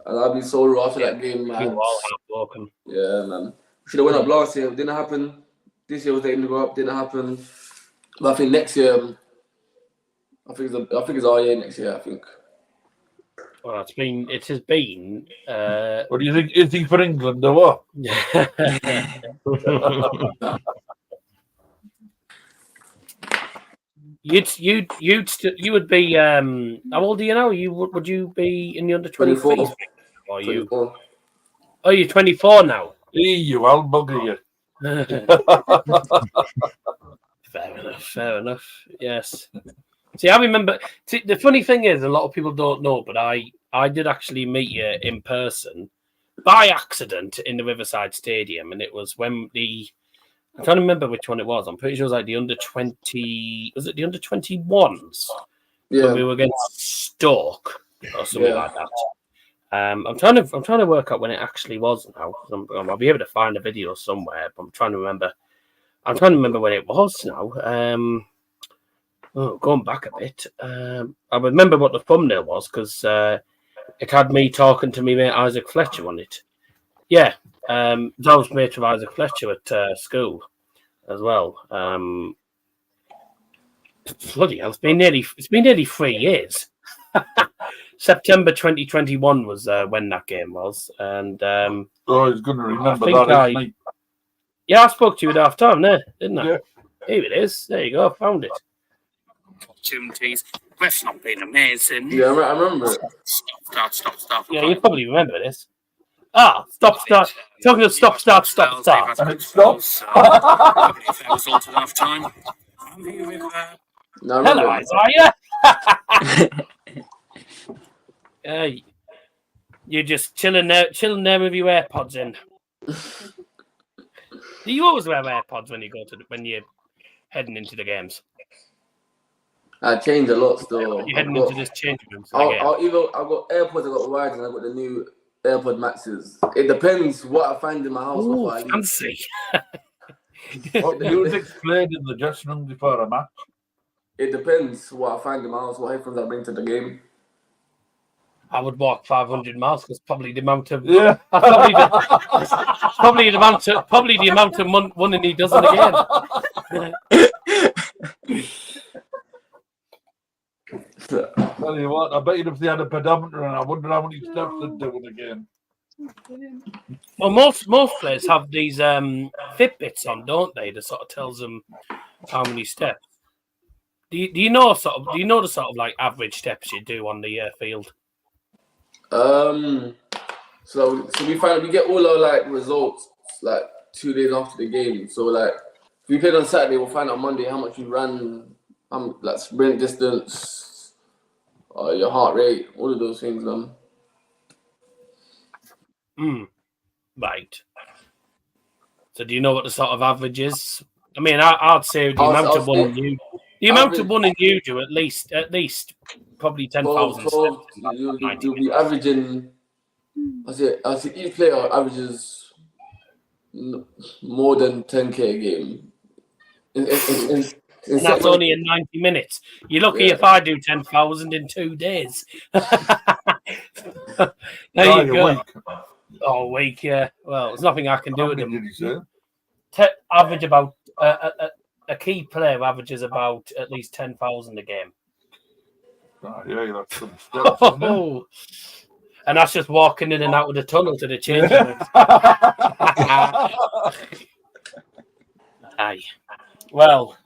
And I'd be so raw after that game, man. We were all heartbroken. Yeah, man. We should have went up last year. It didn't happen. This year was aiming to go up. Didn't happen. But I think next year, I think it's our year next year. I think. Well, it has been. What do you think? Is he for England or what? You would be. How old are you now? Would you be in the under 24? Or you? 24. Oh, you're 24 now. You, I'll bugger you. Fair enough. Yes. See, I remember. The funny thing is, a lot of people don't know, but I did actually meet you in person by accident in the Riverside Stadium, and it was when I'm trying to remember which one it was. I'm pretty sure it was like the under 20. Was it the under 21s? Yeah. When we were against Stoke or something like that. I'm trying to work out when it actually was now. I'll be able to find a video somewhere, but I'm trying to remember. I'm trying to remember when it was now. Going back a bit, I remember what the thumbnail was because it had me talking to me mate Isaac Fletcher on it. Yeah, I was mate with Isaac Fletcher at school as well. Bloody hell, it's been nearly 3 years. September 2021 was when that game was, and he's going to remember that. Isn't he? Yeah, I spoke to you at half time there, didn't I? Yeah. Here it is. There you go. Found it. Opportunities. Ref's not been amazing. Yeah, I remember it. Stop. Yeah, you probably remember this. Stop. Talking of stop. And it stops. Result at half time. No, hello, Isaiah. You're just chilling there with your AirPods in. Do you always wear AirPods when you're heading into the games? I changed a lot still. You're heading into this changing room. I've got AirPods, I've got wired, and I've got the new AirPod Maxes. It depends what I find in my house. Ooh, fancy. What music's played in the dressing room before a match? It depends what I find in my house, what headphones I bring to the game. I would walk 500 miles because probably the amount of probably the amount of money he does in a game. Tell you what, I bet if they had a pedometer, and I wonder how many steps they'd do it again. Well, most players have these Fitbits on, don't they? That sort of tells them how many steps. Do you know the sort of like average steps you do on the field? So we get all our like results like 2 days after the game. So like if we played on Saturday, we'll find out Monday how much we ran, like sprint distance, your heart rate, all of those things, man. Right. So do you know what the sort of average is? I mean, I'd say the amount of one you do at least probably 10,000 steps. You'll be averaging. I say each player averages more than 10k a game. And that's only in 90 minutes. You're lucky if I do 10,000 in 2 days. There you go. Oh, week, yeah. Well, there's nothing I can do with them. Average about a key player averages about at least 10,000 a game. Oh, yeah, that's some steps, isn't it? And that's just walking in and out of the tunnel to the changing room. Aye. Well,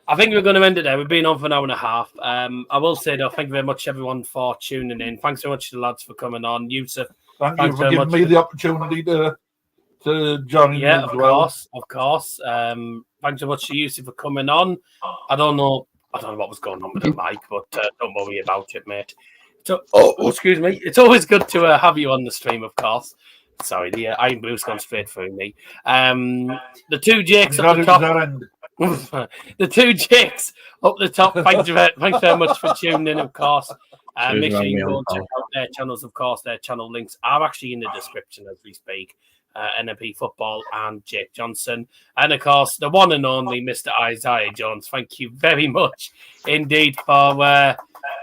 I think we're going to end it there. We've been on for an hour and a half. I will say, though, thank you very much, everyone, for tuning in. Thanks so much to the lads for coming on. Yusuf, Thank you for giving me the opportunity to join in as well. Of course. Thanks so much to Yusuf for coming on. I don't know what was going on with the mic, but don't worry about it, mate. So, excuse me. It's always good to have you on the stream, of course. Sorry, the Iron Blue's gone straight through me. The two Jakes up the top. The two Jakes up the top. Thanks very much for tuning in, of course. Make sure you go and check out their channels, of course. Their channel links are actually in the description as we speak. NMP Football and Jake Johnson. And, of course, the one and only Mr. Isaiah Jones. Thank you very much indeed for...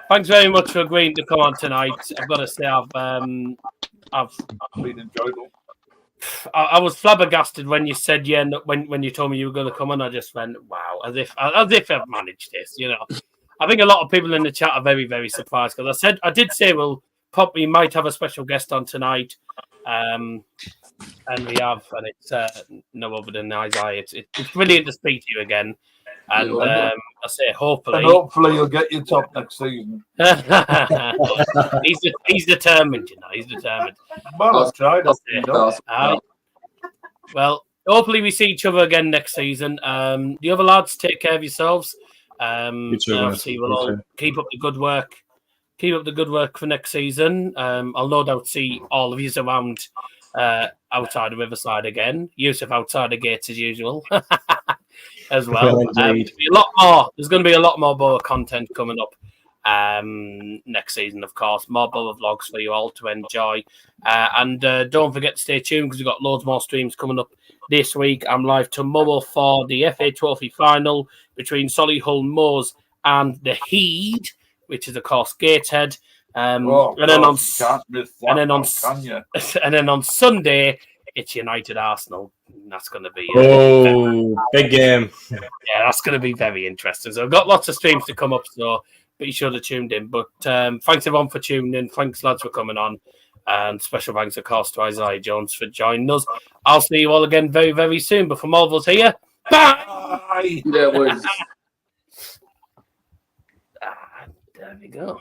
thanks very much for agreeing to come on tonight. I've got to say, I've been enjoyable. I was flabbergasted when you said when you told me you were going to come on. I just went, wow, as if I've managed this. You know, I think a lot of people in the chat are very, very surprised because I did say we might have a special guest on tonight, and we have, and it's no other than Isaiah. It's brilliant to speak to you again. And I say hopefully you'll get your top next season. he's determined, you know. He's determined. Well, I've tried. Well, hopefully we see each other again next season. The other lads, take care of yourselves. Obviously, we'll all keep up the good work. Keep up the good work for next season. I'll no doubt see all of you around outside of Riverside again. Yusuf outside the gates as usual. As well. There's going to be a lot more Borough content coming up next season, of course. More Borough vlogs for you all to enjoy. And don't forget to stay tuned because we've got loads more streams coming up this week. I'm live tomorrow for the FA Trophy final between Solihull Moors and the Heed, which is, of course, Gateshead. And then on Sunday, it's United Arsenal. That's going to be big game. Yeah, that's going to be very interesting. So I've got lots of streams to come up, so be sure to tune in. But thanks everyone for tuning in. Thanks lads for coming on, and special thanks of course to Isaiah Jones for joining us. I'll see you all again very, very soon. But from all of us here, bye. Yeah, boys. There we go.